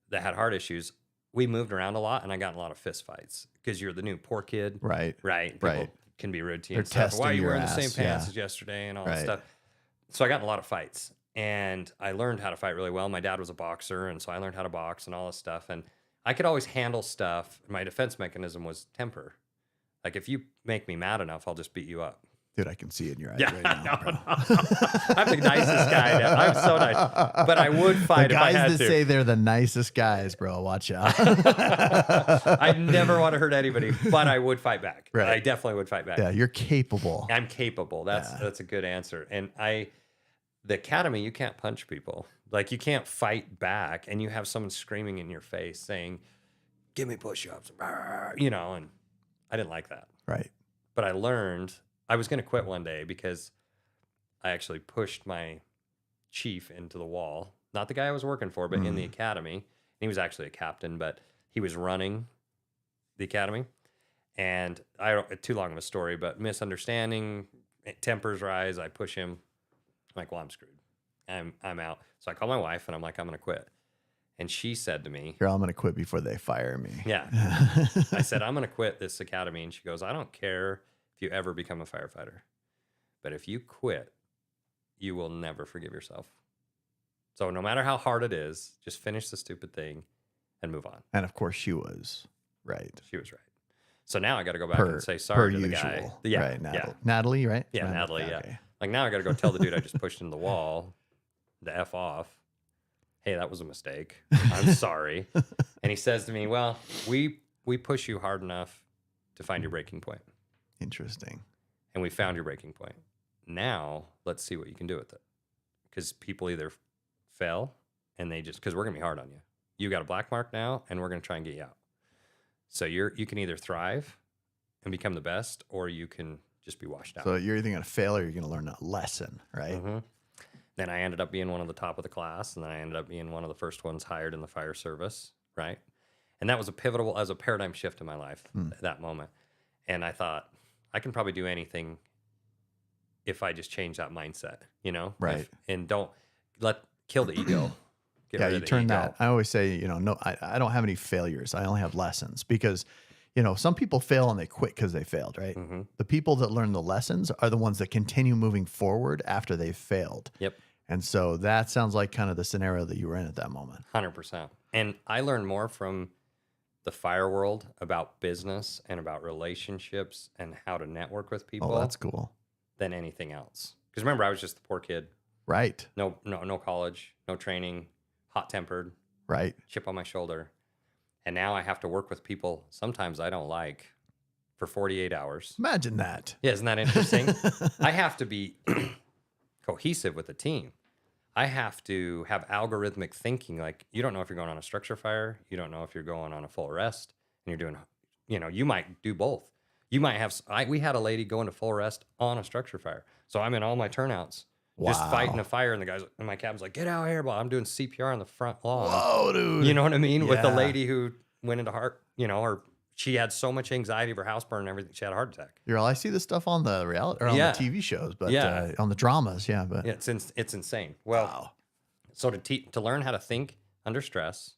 that had heart issues, we moved around a lot, and I got in a lot of fist fights because you're the new poor kid. Right. People can be rude to you. They're and stuff. testing Why are you your wearing the ass? same pants as yesterday and all that stuff? So I got in a lot of fights, and I learned how to fight really well. My dad was a boxer, and so I learned how to box and all this stuff. And I could always handle stuff. My defense mechanism was temper. Like, if you make me mad enough, I'll just beat you up. Dude, I can see it in your eyes right No. now, bro. I'm the nicest guy now. I'm so nice. But I would fight if I had to. Guys that say they're the nicest guys, bro, watch out. I never want to hurt anybody, but I would fight back. Right. I definitely would fight back. Yeah, you're capable. I'm capable. That's a good answer. And the academy, you can't punch people. Like, you can't fight back, and you have someone screaming in your face saying, give me push-ups, and I didn't like that. Right. But I learned I was going to quit one day because I actually pushed my chief into the wall. Not the guy I was working for, but in the academy. And he was actually a captain, but he was running the academy. And too long of a story, but misunderstanding, tempers rise. I push him. I'm like, well, I'm screwed. I'm out. So I call my wife, and I'm like, I'm going to quit. And she said to me, I'm going to quit before they fire me. Yeah. I said, I'm going to quit this academy. And she goes, I don't care if you ever become a firefighter, but if you quit, you will never forgive yourself. So no matter how hard it is, just finish the stupid thing and move on. And of course she was right. She was right. So now I got to go back and say sorry to the guy. Yeah, right, Natalie, right? Yeah, Natalie, yeah. Okay. Like, now I got to go tell the dude I just pushed in the wall, the F off. Hey, that was a mistake. I'm sorry. And he says to me, well, we push you hard enough to find your breaking point. Interesting. And we found your breaking point. Now let's see what you can do with it. Because people either fail and because we're going to be hard on you. You got a black mark now, and we're going to try and get you out. So you can either thrive and become the best, or you can just be washed out. So you're either going to fail or you're going to learn a lesson, right? Mm-hmm. Then I ended up being one of the top of the class, and then I ended up being one of the first ones hired in the fire service, right? And that was a paradigm shift in my life at that moment. And I thought, I can probably do anything if I just change that mindset, Right. And don't kill the ego. Yeah, you turn that. I always say, no, I don't have any failures. I only have lessons because, some people fail and they quit because they failed, right? Mm-hmm. The people that learn the lessons are the ones that continue moving forward after they've failed. Yep. And so that sounds like kind of the scenario that you were in at that moment. 100%. And I learned more from the fire world about business and about relationships and how to network with people Oh, that's cool. than anything else. Because remember, I was just the poor kid. Right. No college, no training, hot-tempered, Right. chip on my shoulder. And now I have to work with people sometimes I don't like for 48 hours. Imagine that. Yeah, isn't that interesting? I have to be cohesive with the team. I have to have algorithmic thinking. Like, you don't know if you're going on a structure fire. You don't know if you're going on a full arrest. And you're doing, you might do both. You might have, we had a lady go into full arrest on a structure fire. So I'm in all my turnouts, just fighting a fire. And the guys in my cabin's like, get out here. Well, I'm doing CPR on the front lawn. Whoa, dude. You know what I mean? Yeah. With the lady who went into heart, or she had so much anxiety of her house burn and everything, she had a heart attack. You're all, I see this stuff on the reality or on the TV shows, but on the dramas, but yeah, it's insane. Well, so to learn how to think under stress,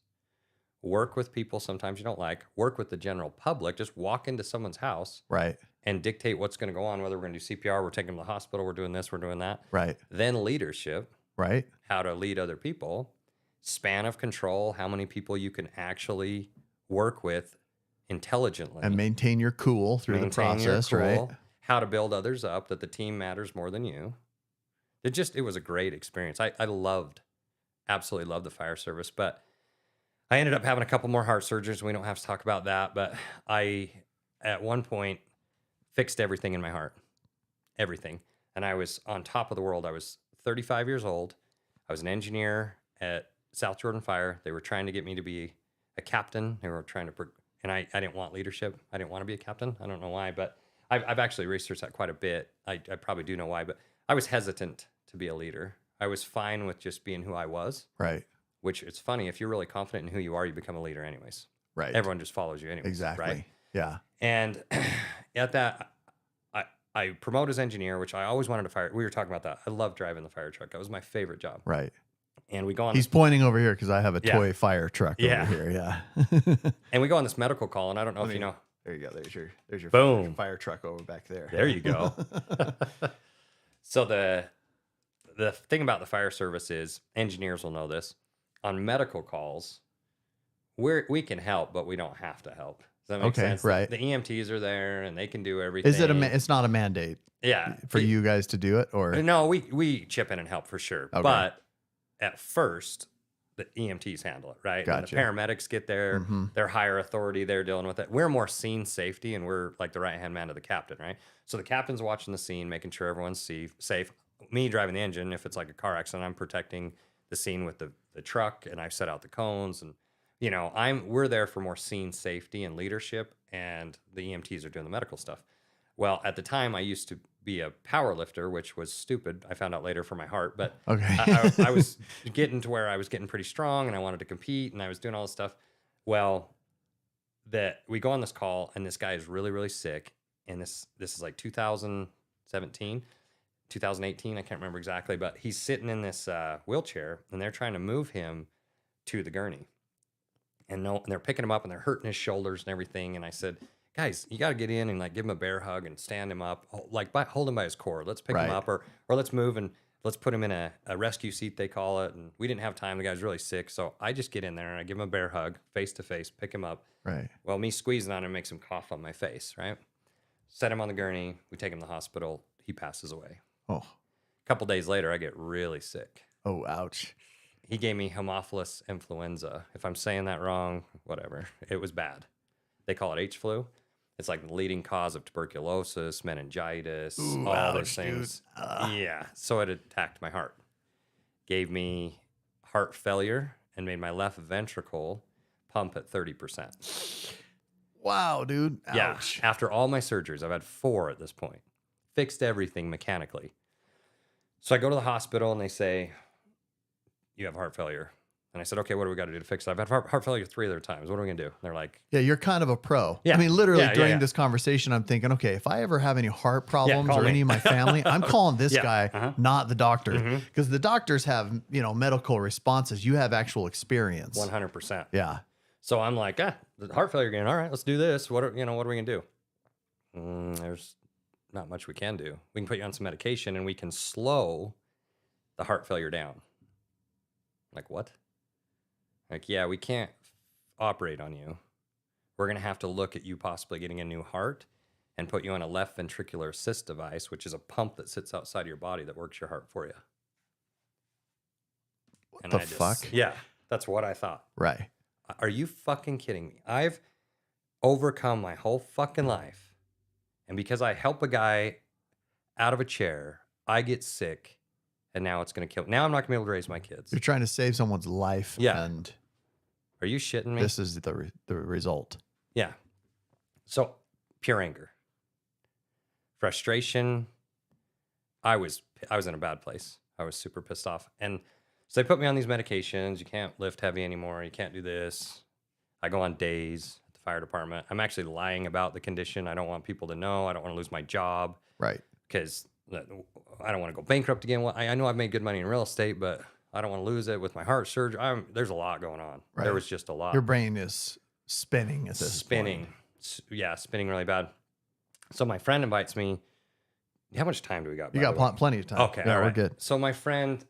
work with people sometimes you don't like, work with the general public, just walk into someone's house, right, and dictate what's going to go on, whether we're going to do CPR, we're taking them to the hospital, we're doing this, we're doing that, right, then leadership, right, how to lead other people, span of control, how many people you can actually work with intelligently and maintain your cool through the process, right? How to build others up, that the team matters more than you. It was a great experience. I absolutely loved the fire service, but I ended up having a couple more heart surgeries. We don't have to talk about that, but I, at one point, fixed everything in my heart, everything. And I was on top of the world. I was 35 years old. I was an engineer at South Jordan Fire. They were trying to get me to be a captain. They were trying to, and I didn't want leadership. I didn't want to be a captain. I don't know why, but I've actually researched that quite a bit. I probably do know why, but I was hesitant to be a leader. I was fine with just being who I was. Right. Which, it's funny, if you're really confident in who you are, you become a leader anyways. Right. Everyone just follows you anyways. Exactly. Right? Yeah. And at that, I promote as engineer, which I always wanted to fire. We were talking about that. I love driving the fire truck. That was my favorite job. Right. And we go on. He's pointing over here because I have a toy fire truck over here. Yeah. And we go on this medical call, and I don't know if you know. There you go. There's your boom fire truck over back there. There you go. So the thing about the fire service is, engineers will know this. On medical calls, we can help, but we don't have to help. Does that make sense? Right. The EMTs are there, and they can do everything. Is it it's not a mandate? Yeah. For you guys to do it, or no? We chip in and help for sure. Okay. But at first, the EMTs handle it, right? Gotcha. And the paramedics get there. Mm-hmm. They're higher authority. They're dealing with it. We're more scene safety, and we're like the right-hand man to the captain, right? So the captain's watching the scene, making sure everyone's safe. Me driving the engine, if it's like a car accident, I'm protecting the scene with the truck, and I set out the cones, and we're there for more scene safety and leadership, and the EMTs are doing the medical stuff. Well, at the time, I used to be a power lifter, which was stupid. I found out later for my heart, but I was getting to where I was getting pretty strong, and I wanted to compete, and I was doing all this stuff. Well, we go on this call, and this guy is really, really sick, and this is like 2017. 2018, I can't remember exactly, but he's sitting in this wheelchair, and they're trying to move him to the gurney. And they're picking him up, and they're hurting his shoulders and everything. And I said, guys, you got to get in and like give him a bear hug and stand him up, like hold him by his cord. Let's pick him up, or let's move and let's put him in a rescue seat, they call it. And we didn't have time. The guy's really sick. So I just get in there and I give him a bear hug, face to face, pick him up. Right. Well, me squeezing on him makes him cough on my face, right? Set him on the gurney. We take him to the hospital. He passes away. Oh. A couple days later, I get really sick. Oh, ouch. He gave me Haemophilus influenza. If I'm saying that wrong, whatever. It was bad. They call it H-flu. It's like the leading cause of tuberculosis, meningitis, all those things. Yeah. So it attacked my heart. Gave me heart failure and made my left ventricle pump at 30%. Wow, dude. Ouch. Yeah. After all my surgeries, I've had 4 at this point. Fixed everything mechanically. So I go to the hospital and they say, you have heart failure. And I said, okay, what do we got to do to fix it? I've had heart failure 3 other times. What are we going to do? And they're like, yeah, you're kind of a pro. Yeah. I mean, literally during this conversation, I'm thinking, okay, if I ever have any heart problems or any of my family, I'm calling this guy, not the doctor. Because the doctors have, medical responses. You have actual experience. 100%. Yeah. So I'm like, the heart failure again. All right, let's do this. What are we going to do? There's not much we can do. We can put you on some medication and we can slow the heart failure down. Like, what? Like, yeah, we can't operate on you, we're going to have to look at you possibly getting a new heart and put you on a left ventricular assist device, which is a pump that sits outside your body that works your heart for you. What the fuck? Yeah, that's what I thought. Right. Are you fucking kidding me? I've overcome my whole fucking life. And because I help a guy out of a chair, I get sick, and now it's going to kill. Now I'm not going to be able to raise my kids. You're trying to save someone's life. Yeah. And are you shitting me? this is the result. Yeah. So pure anger, frustration. I was in a bad place. I was super pissed off. And so they put me on these medications. You can't lift heavy anymore. You can't do this. I go on days at the fire department. I'm actually lying about the condition. I don't want people to know. I don't want to lose my job. Right. Because I don't want to go bankrupt again. Well, I know I've made good money in real estate, but I don't want to lose it with my heart surgery. There's a lot going on. Right. There was just a lot. Your brain is spinning at this point. Yeah, spinning really bad. So my friend invites me. How much time do we got? You got plenty of time. Okay, yeah, all right. We're good. So my friend,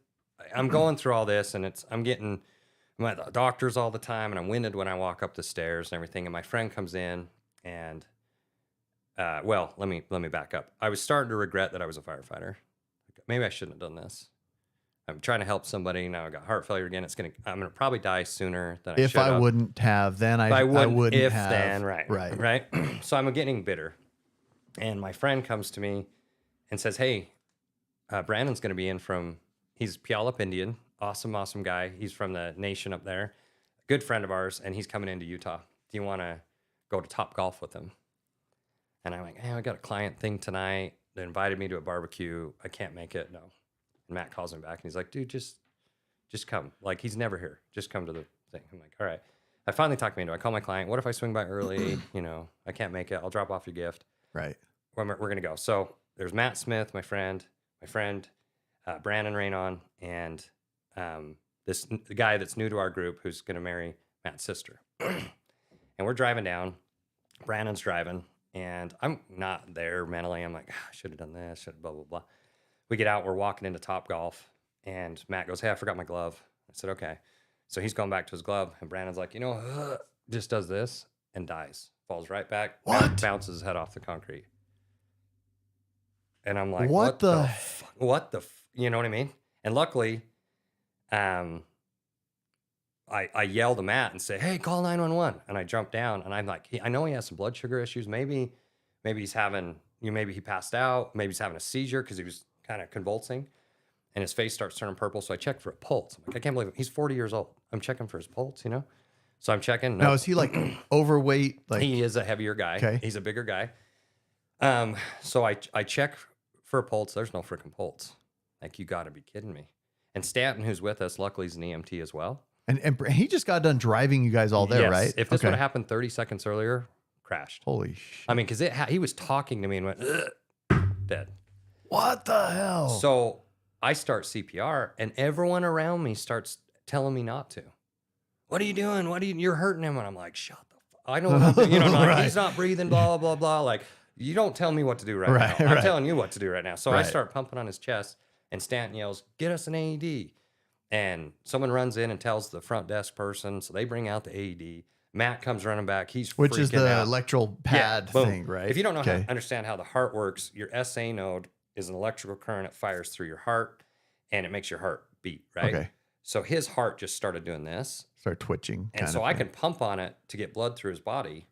I'm going through all this, and I'm at the doctors all the time, and I'm winded when I walk up the stairs and everything. And my friend comes in, and well, let me back up. I was starting to regret that I was a firefighter. Maybe I shouldn't have done this. I'm trying to help somebody. Now I got heart failure again. I'm gonna probably die sooner than I should have. If I wouldn't have, then I wouldn't if have. Then, right. So I'm getting bitter. And my friend comes to me and says, hey, Brandon's going to be in he's Puyallup Indian. Awesome guy. He's from the nation up there. Good friend of ours. And he's coming into Utah. Do you want to go to Top Golf with him? And I'm like, hey, I got a client thing tonight. They invited me to a barbecue. I can't make it. No. And Matt calls me back and he's like, dude, just come. Like, he's never here. Just come to the thing. I'm like, all right. I finally talked me into it. I call my client. What if I swing by early? I can't make it. I'll drop off your gift. Right. We're going to go. So there's Matt Smith, my friend, Brandon Raynon, and the guy that's new to our group who's going to marry Matt's sister. And we're driving down. Brandon's driving, and I'm not there mentally. I'm like, I should have done this, should have blah, blah, blah. We get out. We're walking into Top Golf, and Matt goes, hey, I forgot my glove. I said, okay. So he's going back to his glove, and Brandon's like, just does this and dies. Falls right back. What? Bounces his head off the concrete. And I'm like, what the you know what I mean? And luckily, I yell to Matt and say, hey, call 911. And I jump down and I'm like, I know he has some blood sugar issues. Maybe he's having, maybe he passed out. Maybe he's having a seizure because he was kind of convulsing and his face starts turning purple. So I check for a pulse. I'm like, I can't believe it. He's 40 years old. I'm checking for his pulse, So I'm checking. Now, is he like overweight? Like he is a heavier guy. Okay. He's a bigger guy. So I check for a pulse. There's no freaking pulse. Like, you got to be kidding me. And Stanton, who's with us, luckily is an EMT as well. And he just got done driving you guys all there, yes. right? If this would have happened 30 seconds earlier, crashed. Holy shit. I mean, because he was talking to me and went, dead. What the hell? So I start CPR, and everyone around me starts telling me not to. What are you doing? You're hurting him. And I'm like, shut the fuck. I know what I'm doing. Like, he's not breathing, blah, blah, blah. Like, you don't tell me what to do right now. I'm telling you what to do right now. So I start pumping on his chest, and Stanton yells, get us an AED. And someone runs in and tells the front desk person, so they bring out the AED. Matt comes running back. He's which freaking is the out. electrical pad thing, right? If you don't know understand how the heart works, your SA node is an electrical current. It fires through your heart, and it makes your heart beat, right? Okay. So his heart just started doing this. Start twitching. And so I can pump on it to get blood through his body,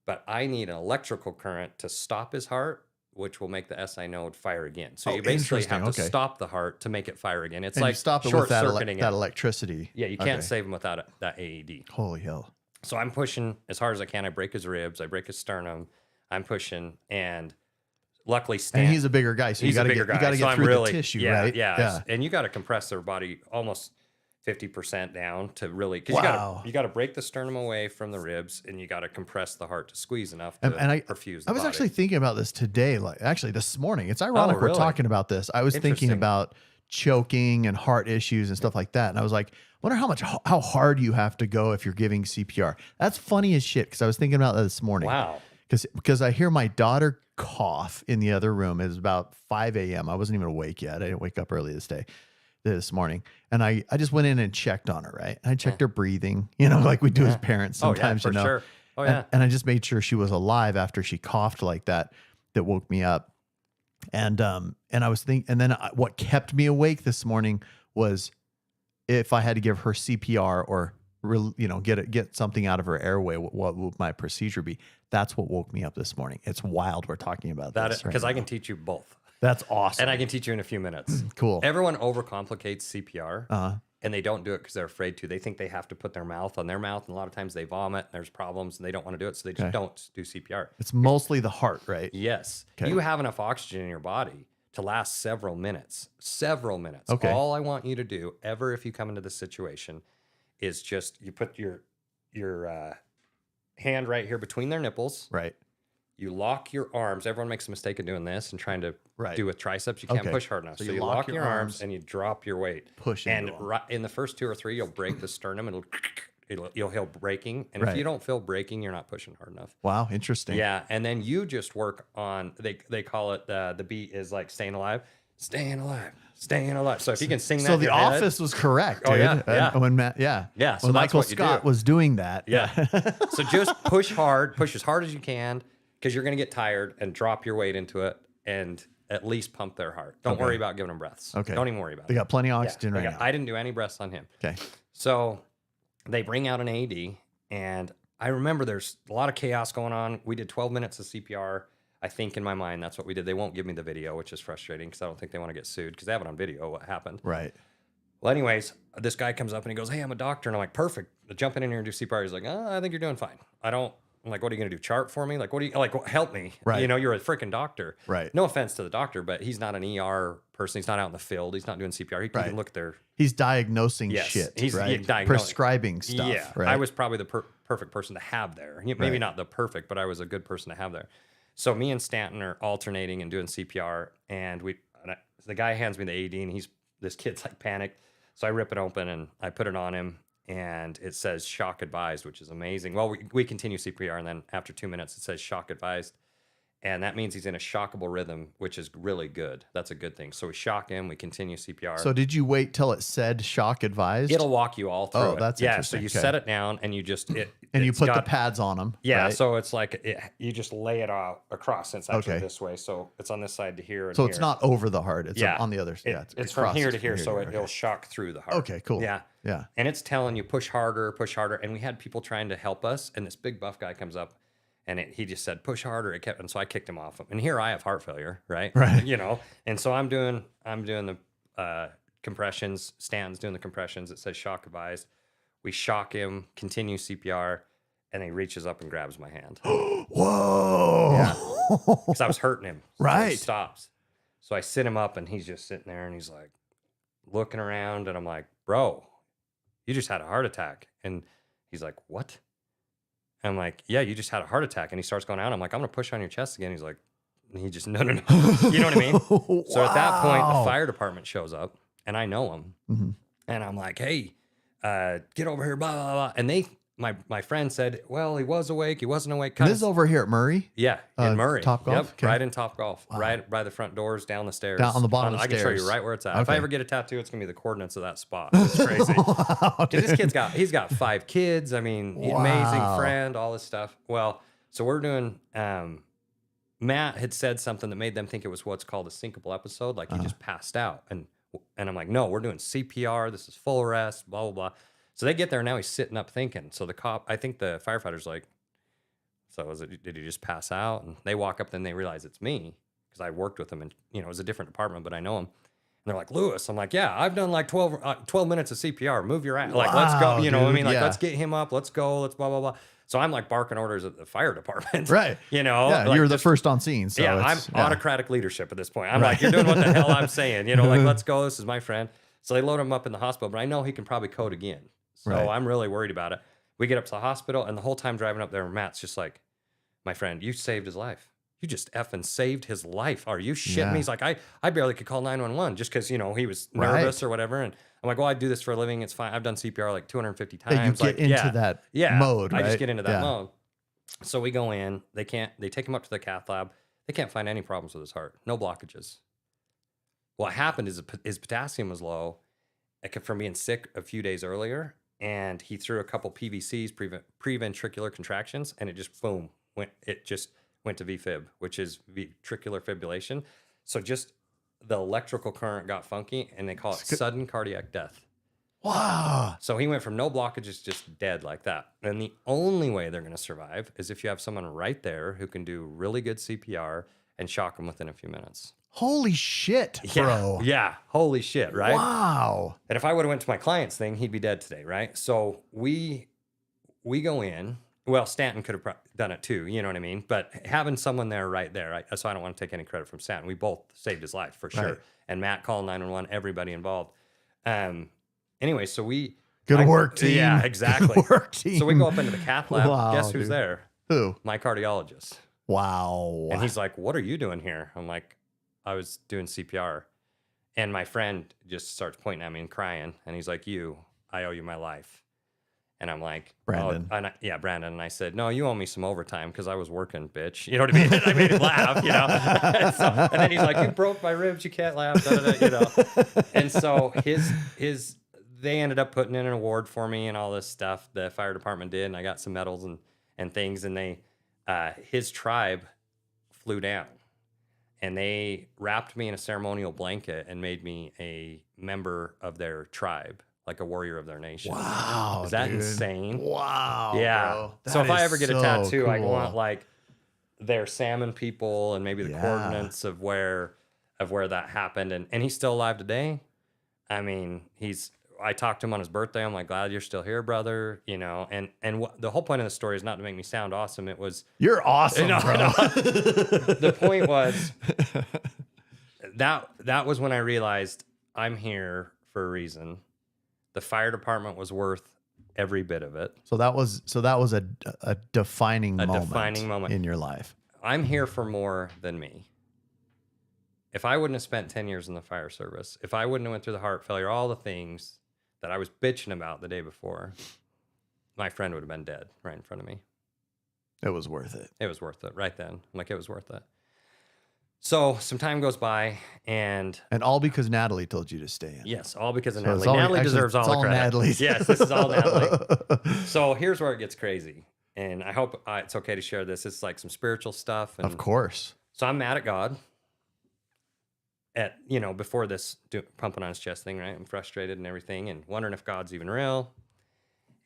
but I need an electrical current to stop his heart, which will make the SI node fire again. So you basically have to stop the heart to make it fire again. It's like stop it with that electricity. Yeah, you can't save him without that AED. Holy hell. So I'm pushing as hard as I can. I break his ribs. I break his sternum. I'm pushing, and luckily Stan. And he's a bigger guy, so you got to get through the tissue, right? Yeah. And you got to compress their body almost 50% down to really, because you got to break the sternum away from the ribs, and you got to compress the heart to squeeze enough to perfuse the I was body. actually thinking about this today, actually this morning. It's ironic we're talking about this. I was thinking about choking and heart issues and stuff like that, and I was like, wonder how hard you have to go if you're giving CPR. That's funny as shit, because I was thinking about that this morning. Wow. Because I hear my daughter cough in the other room. It was about 5 a.m. I wasn't even awake yet. I didn't wake up early this morning. And I just went in and checked on her, right? And I checked her breathing, like we do as parents sometimes, Sure. Oh yeah. And I just made sure she was alive after she coughed like that. That woke me up. And I was thinking, and then what kept me awake this morning was if I had to give her CPR or get something out of her airway, what would my procedure be? That's what woke me up this morning. It's wild we're talking about That this because right I now. can teach you both. That's awesome. And I can teach you in a few minutes. Cool. Everyone overcomplicates CPR. Uh-huh. And they don't do it because they're afraid to. They think they have to put their mouth on their mouth. And a lot of times they vomit and there's problems and they don't want to do it. So they just don't do CPR. It's mostly the heart, right? Yes. Okay. You have enough oxygen in your body to last several minutes. Several minutes. Okay. All I want you to do ever if you come into this situation is just you put your hand right here between their nipples. Right. You lock your arms. Everyone makes a mistake of doing this and trying to do with triceps. You can't push hard enough. So you lock your arms and you drop your weight. Push and in the first 2 or 3, you'll break the sternum and you'll feel breaking. And if you don't feel breaking, you're not pushing hard enough. Wow, interesting. Yeah, and then you just work on they call it the beat is like staying alive, staying alive, staying alive. So if you can sing that, so in The your head, Office was correct, dude. Oh yeah, yeah. When Matt, yeah. So when that's Michael what you Scott do. was doing that, Yeah. So just push hard, push as hard as you can, because you're gonna get tired, and drop your weight into it, and at least pump their heart. Don't worry about giving them breaths. Okay. Don't even worry about They it. got plenty of oxygen right now. I didn't do any breaths on him. Okay. So they bring out an AED, and I remember there's a lot of chaos going on. We did 12 minutes of CPR. I think in my mind, that's what we did. They won't give me the video, which is frustrating because I don't think they want to get sued because they have it on video what happened. Right. Well, anyways, this guy comes up and he goes, "Hey, I'm a doctor." And I'm like, "Perfect. Jump in here and do CPR." He's like, "I think you're doing fine." I'm like, "What are you going to do? Chart for me? Like, what do you, like, help me?" Right. You know, you're a freaking doctor. Right. No offense to the doctor, but he's not an ER person. He's not out in the field. He's not doing CPR. He can look at their... He's diagnosing Yes, shit, he's right? diagnosing. Prescribing stuff, Yeah, right? I was probably the perfect person to have there. Maybe not the perfect, but I was a good person to have there. So me and Stanton are alternating and doing CPR, and the guy hands me the AED, and this kid's like panicked. So I rip it open and I put it on him, and it says shock advised, which is amazing. Well, we continue CPR, and then after 2 minutes, it says shock advised. And that means he's in a shockable rhythm, which is really good. That's a good thing. So we shock him, we continue CPR. So did you wait till it said shock advised? It'll walk you all through it. That's interesting. So you set it down and you just... and you put the pads on them. Yeah, right? so it's like you just lay it out across, since actually this way. So it's on this side to here and so here. it's not over the heart. It's on the other side. It's from here to here, so it'll shock through the heart. Okay, cool. Yeah. Yeah. And it's telling you push harder. And we had people trying to help us, and this big buff guy comes up, and he just said push harder. And so I kicked him off. And here I have heart failure, right? Right. You know, and so I'm doing the compressions. Stanton's doing the compressions. It says shock advised. We shock him, continue CPR, and he reaches up and grabs my hand. Whoa. Yeah. Because I was hurting him. So Right. He stops. So I sit him up, and he's just sitting there, and he's like looking around, and I'm like, "Bro, you just had a heart attack." And he's like, "What?" I'm like, "Yeah, you just had a heart attack." And he starts going out. I'm like, "I'm going to push on your chest again." He's like, he just, no. You know what I mean? Wow. So at that point, the fire department shows up, and I know him. Mm-hmm. And I'm like, "Hey, get over here, blah, blah, blah." And my friend said, "Well, he was awake. He wasn't awake." This is over here at Murray? Yeah, in Murray. Top Golf? Yep, Okay. right in Top Golf. Right by the front doors, down the stairs. Down on the bottom of the I can show stairs. you right where it's at. If Okay. I ever get a tattoo, it's going to be the coordinates of that spot. It's crazy. Wow, 'Cause this kid's got 5 kids. I mean, amazing friend, all this stuff. Well, so we're doing... Matt had said something that made them think it was what's called a syncopal episode, like he just passed out. And I'm like, "No, we're doing CPR. This is full rest, blah, blah, blah." So they get there, and now he's sitting up thinking. So the cop, I think the firefighter's like, "So did he just pass out?" And they walk up, then they realize it's me because I worked with him, and it was a different department, but I know him. And they're like, "Lewis." I'm like, "Yeah, I've done like 12 minutes of CPR. Move your ass. Like, let's go." You know what I mean? Like, let's get him up. Let's go. Let's blah, blah, blah. So I'm like barking orders at the fire department. Right. Yeah, like you're the first on scene. So yeah, I'm autocratic leadership at this point. I'm like, "You're doing what the hell I'm saying." Like, let's go. This is my friend. So they load him up in the hospital, but I know he can probably code again. So I'm really worried about it. We get up to the hospital, and the whole time driving up there, Matt's just like, "My friend, you saved his life. You just effing saved his life. Are you shitting me?" He's like, I barely could call 911 just because, he was nervous or whatever. And I'm like, "Well, I do this for a living. It's fine. I've done CPR like 250 times. Yeah, you get into that mode, right? I just get into that mode." So we go in. They take him up to the cath lab. They can't find any problems with his heart. No blockages. What happened is his potassium was low from being sick a few days earlier. and he threw a couple PVCs, preventricular contractions, and it just boom went to VFib, which is ventricular fibrillation. So just the electrical current got funky, and they call it sudden cardiac death. Wow. So he went from no blockages, just dead like that. And the only way they're going to survive is if you have someone right there who can do really good CPR and shock them within a few minutes. Holy shit, bro. Yeah. Holy shit, right? Wow. And if I would have went to my client's thing, he'd be dead today, right? So we go in. Well, Stanton could have done it too, you know what I mean? But having someone there right there, right? So I don't want to take any credit from Stanton. We both saved his life for sure. Right. And Matt called 911, everybody involved. Anyway, so Good work, team. Yeah, exactly. Good work, team. So we go up into the cath lab. Wow, Guess who's there? Who? My cardiologist. Wow. And he's like, "What are you doing here?" I'm like, "I was doing CPR." And my friend just starts pointing at me and crying. And he's like, I owe you my life. And I'm like, Brandon. Oh, Brandon. And I said, "No, you owe me some overtime because I was working, bitch." You know what I mean? I made him laugh, you know? And then he's like, "You broke my ribs. You can't laugh." You know? And so they ended up putting in an award for me and all this stuff. The fire department did. And I got some medals and things. And his tribe flew down. And they wrapped me in a ceremonial blanket and made me a member of their tribe, like a warrior of their nation. Wow. Is that dude. Insane? Wow. Yeah. So if I ever get a tattoo, cool. I want like their salmon people and maybe the coordinates of where that happened. And he's still alive today. I mean, I talked to him on his birthday. I'm like, "Glad you're still here, brother." You know, and the whole point of the story is not to make me sound awesome. It was, you're awesome, bro. The point was that was when I realized I'm here for a reason. The fire department was worth every bit of it. So that was a defining moment in your life. I'm here for more than me. If I wouldn't have spent 10 years in the fire service, if I wouldn't have went through the heart failure, all the things that I was bitching about the day before, my friend would have been dead right in front of me. It was worth it. It was worth it right then. I'm like, it was worth it. So some time goes by, and all because Natalie told you to stay in. Yes, all because of Natalie. Natalie deserves all the credit. Natalie's. Yes, this is all Natalie. So here's where it gets crazy, and I hope it's okay to share this. It's like some spiritual stuff. And of course. So I'm mad at God. Before this pumping on his chest thing, right? I'm frustrated and everything, and wondering if God's even real,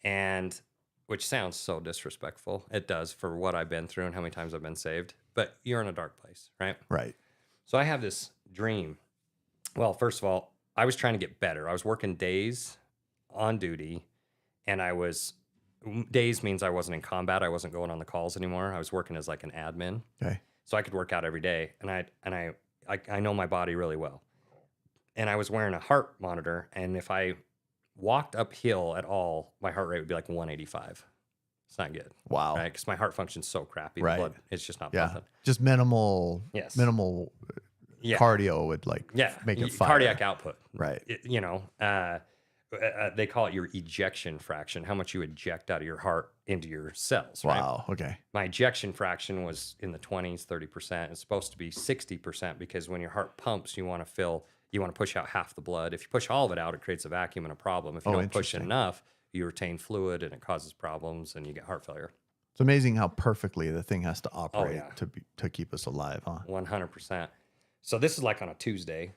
and which sounds so disrespectful. It does for what I've been through and how many times I've been saved. But you're in a dark place, right? Right. So I have this dream. Well, first of all, I was trying to get better. I was working days on duty, and days means I wasn't in combat. I wasn't going on the calls anymore. I was working as like an admin. Okay. So I could work out every day, and I know my body really well. And I was wearing a heart monitor, and if I walked uphill at all, my heart rate would be like 185. It's not good. Wow. Right? Because my heart function's so crappy. Right. Blood, it's just not pumping. Just minimal. Yes. Minimal cardio would make it fire. Cardiac output. Right. They call it your ejection fraction, how much you eject out of your heart into your cells. Wow. Right? Okay. My ejection fraction was in the 20s, 30%. It's supposed to be 60% because when your heart pumps, you want to push out half the blood. If you push all of it out, it creates a vacuum and a problem. If you don't push enough, you retain fluid and it causes problems and you get heart failure. It's amazing how perfectly the thing has to operate to keep us alive, huh? 100%. So this is like on a Tuesday,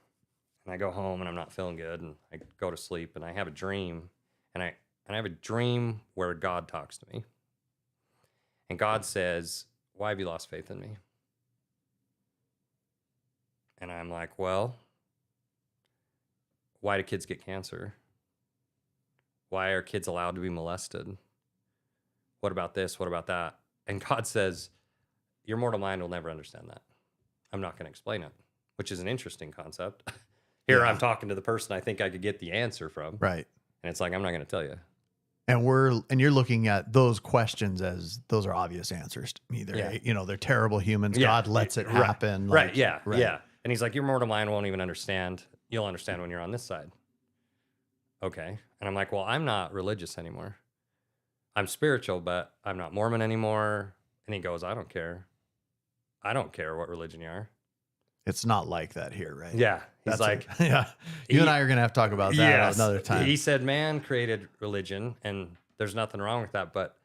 and I go home and I'm not feeling good, and I go to sleep and I have a dream, and I have a dream where God talks to me. And God says, "Why have you lost faith in me?" And I'm like, "Well, why do kids get cancer? Why are kids allowed to be molested? What about this? What about that?" And God says, "Your mortal mind will never understand that. I'm not going to explain it," which is an interesting concept. Here I'm talking to the person I think I could get the answer from. Right. And it's like, I'm not going to tell you. And you're looking at those questions as those are obvious answers to me. They're terrible humans. God lets it happen. Right. Yeah. And he's like, your mortal mind won't even understand. You'll understand when you're on this side. Okay. And I'm like, well, I'm not religious anymore. I'm spiritual, but I'm not Mormon anymore. And he goes, I don't care. I don't care what religion you are. It's not like that here, right? Yeah. He's like, yeah. You and I are going to have to talk about that another time. He said, man created religion and there's nothing wrong with that, but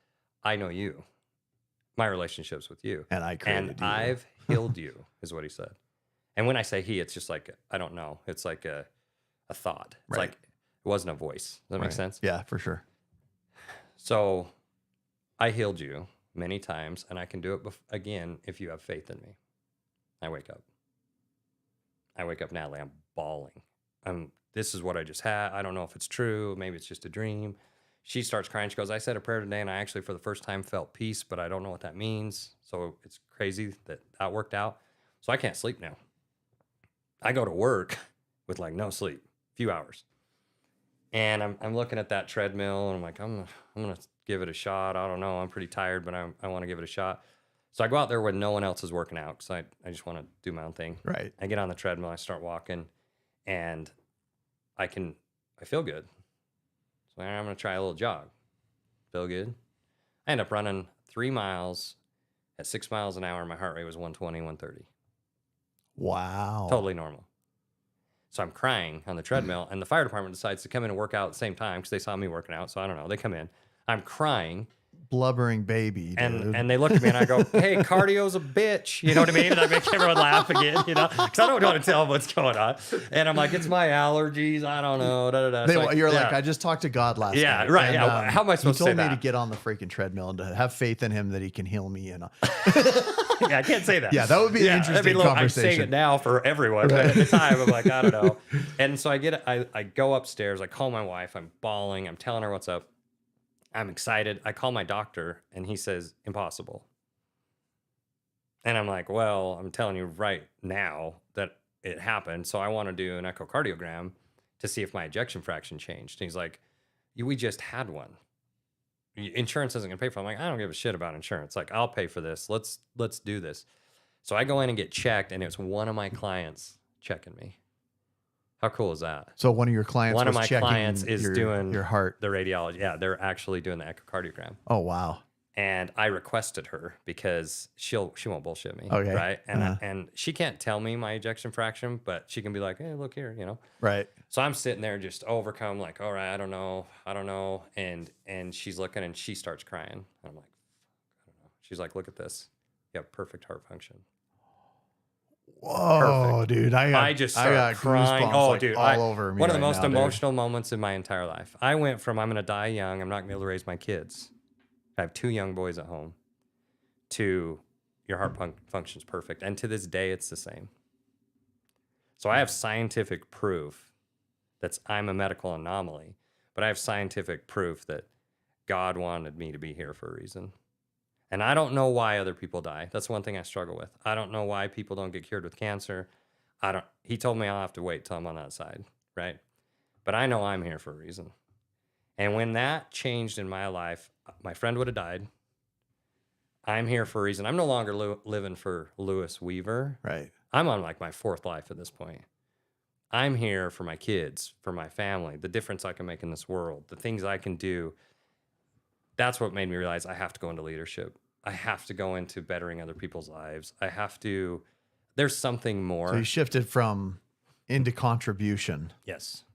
I know you, my relationships with you. And I created you. I've healed you, is what he said. And when I say he, it's just like, I don't know. It's like a thought. It's like, it wasn't a voice. Does that make sense? Yeah, for sure. So I healed you many times, and I can do it again if you have faith in me. I wake up. Natalie, I'm bawling. This is what I just had. I don't know if it's true. Maybe it's just a dream. She starts crying. She goes, I said a prayer today, and I actually, for the first time, felt peace, but I don't know what that means. So it's crazy that worked out. So I can't sleep now. I go to work with like no sleep, a few hours. And I'm looking at that treadmill, and I'm like, I'm gonna give it a shot. I don't know. I'm pretty tired, but I want to give it a shot. So I go out there when no one else is working out because I just want to do my own thing. Right. I get on the treadmill, I start walking, and I feel good. So I'm going to try a little jog. Feel good. I end up running 3 miles at 6 miles an hour. My heart rate was 120, 130. Wow. Totally normal. So I'm crying on the treadmill, and the fire department decides to come in and work out at the same time because they saw me working out. So I don't know. They come in. I'm crying. Blubbering baby, dude. And they look at me and I go, hey, cardio's a bitch. You know what I mean? And I make everyone laugh again, you know, because I don't want to tell them what's going on. And I'm like, it's my allergies. I don't know. Da, da, da. So you're like, I just talked to God last night. Yeah, right. And, yeah. How am I supposed to say that? He told me to get on the freaking treadmill and to have faith in him that he can heal me. And yeah, I can't say that. Yeah, that would be an interesting conversation. I'm saying it now for everyone. But at the time, I'm like, I don't know. And so I go upstairs. I call my wife. I'm bawling. I'm telling her what's up. I'm excited. I call my doctor, and he says, impossible. And I'm like, well, I'm telling you right now that it happened, so I want to do an echocardiogram to see if my ejection fraction changed. And he's like, we just had one. Insurance isn't going to pay for it. I'm like, I don't give a shit about insurance. Like, I'll pay for this. Let's do this. So I go in and get checked, and it's one of my clients checking me. How cool is that? So one of your clients one was of my checking clients is doing your heart, the radiology. Yeah, they're actually doing the echocardiogram. Oh wow! And I requested her because she won't bullshit me, okay, right? And and she can't tell me my ejection fraction, but she can be like, hey, look here, you know, right? So I'm sitting there just overcome, like, all right, I don't know, and she's looking and she starts crying, and I'm like, I don't know. She's like, look at this, you have perfect heart function. Whoa, perfect. Dude! I just got crying. Oh, like dude, all over me. One of the right most now, emotional moments in my entire life. I went from I'm going to die young, I'm not going to be able to raise my kids. I have 2 young boys at home. To your heart functions perfect, and to this day, it's the same. So I have scientific proof that I'm a medical anomaly, but I have scientific proof that God wanted me to be here for a reason. And I don't know why other people die. That's one thing I struggle with. I don't know why people don't get cured with cancer. He told me I'll have to wait till I'm on that side, right? But I know I'm here for a reason. And when that changed in my life, my friend would have died. I'm here for a reason. I'm no longer living for Lewis Weaver. Right. I'm on like my 4th life at this point. I'm here for my kids, for my family, the difference I can make in this world, the things I can do. That's what made me realize I have to go into leadership. I have to go into bettering other people's lives. There's something more. So you shifted into contribution. Yes.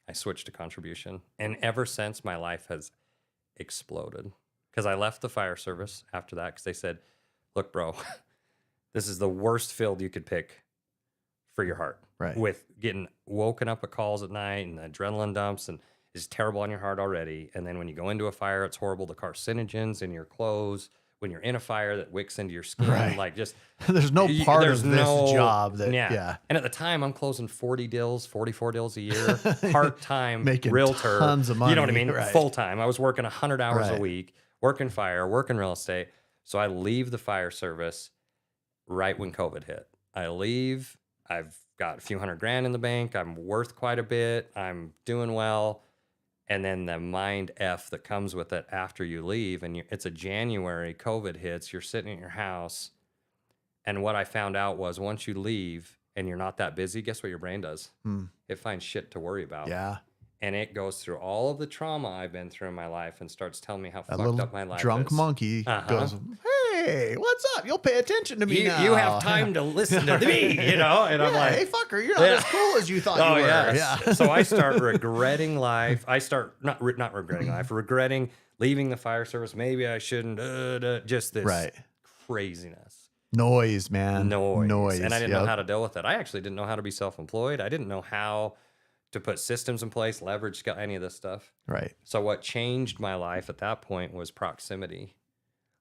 I switched to contribution. And ever since, my life has exploded. Because I left the fire service after that because they said, look, bro, this is the worst field you could pick for your heart. Right. With getting woken up at calls at night and adrenaline dumps and it's terrible on your heart already. And then when you go into a fire, it's horrible. The carcinogens in your clothes, when you're in a fire that wicks into your skin, like just there's no part of this job that yeah. And at the time, I'm closing 44 deals a year, part-time making realtor, tons of money. You know what I mean? Right. Full time. I was working 100 hours a week, working fire, working real estate. So I leave the fire service right when COVID hit. I leave. I've got a few $100,000 in the bank. I'm worth quite a bit. I'm doing well. And then the mind F that comes with it after you leave, and it's a January, COVID hits, you're sitting in your house. And what I found out was once you leave and you're not that busy, guess what your brain does? It finds shit to worry about. Yeah. And it goes through all of the trauma I've been through in my life and starts telling me how fucked up my life drunk is. monkey goes, hey, what's up? You'll pay attention to me now. You have time to listen to me, And I'm like, hey, fucker, you're not as cool as you thought you were. Yes. Yeah. So I start regretting life. I start not regretting life, regretting leaving the fire service. Maybe I shouldn't. Just this craziness. Noise, man. Noise. And I didn't know how to deal with it. I actually didn't know how to be self-employed. I didn't know how to put systems in place, leverage, any of this stuff. Right. So what changed my life at that point was proximity.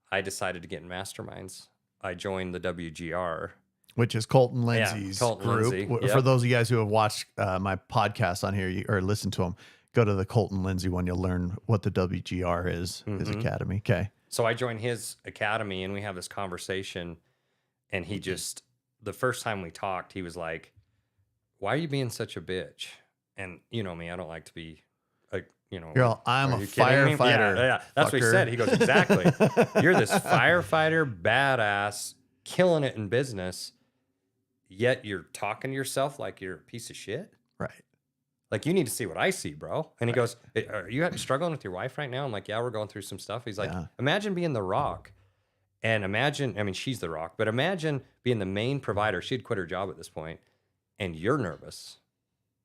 I decided to get in masterminds. I joined the WGR. Which is Colton Lindsay's group. Lindsay. Yep. For those of you guys who have watched my podcast on here or listened to them, go to the Colton Lindsay one. You'll learn what the WGR is, his academy. Okay. So I joined his academy and we have this conversation. And he just, the first time we talked, he was like, why are you being such a bitch? And you know me, I don't like to be, You're all, I'm a firefighter. Yeah. That's what he said. He goes, exactly. You're this firefighter, badass, killing it in business, yet you're talking to yourself like you're a piece of shit. Right. Like, you need to see what I see, bro. And he goes, are you struggling with your wife right now? I'm like, yeah, we're going through some stuff. He's like, imagine being The Rock. And imagine, she's The Rock, but imagine being the main provider. She'd quit her job at this point, and you're nervous.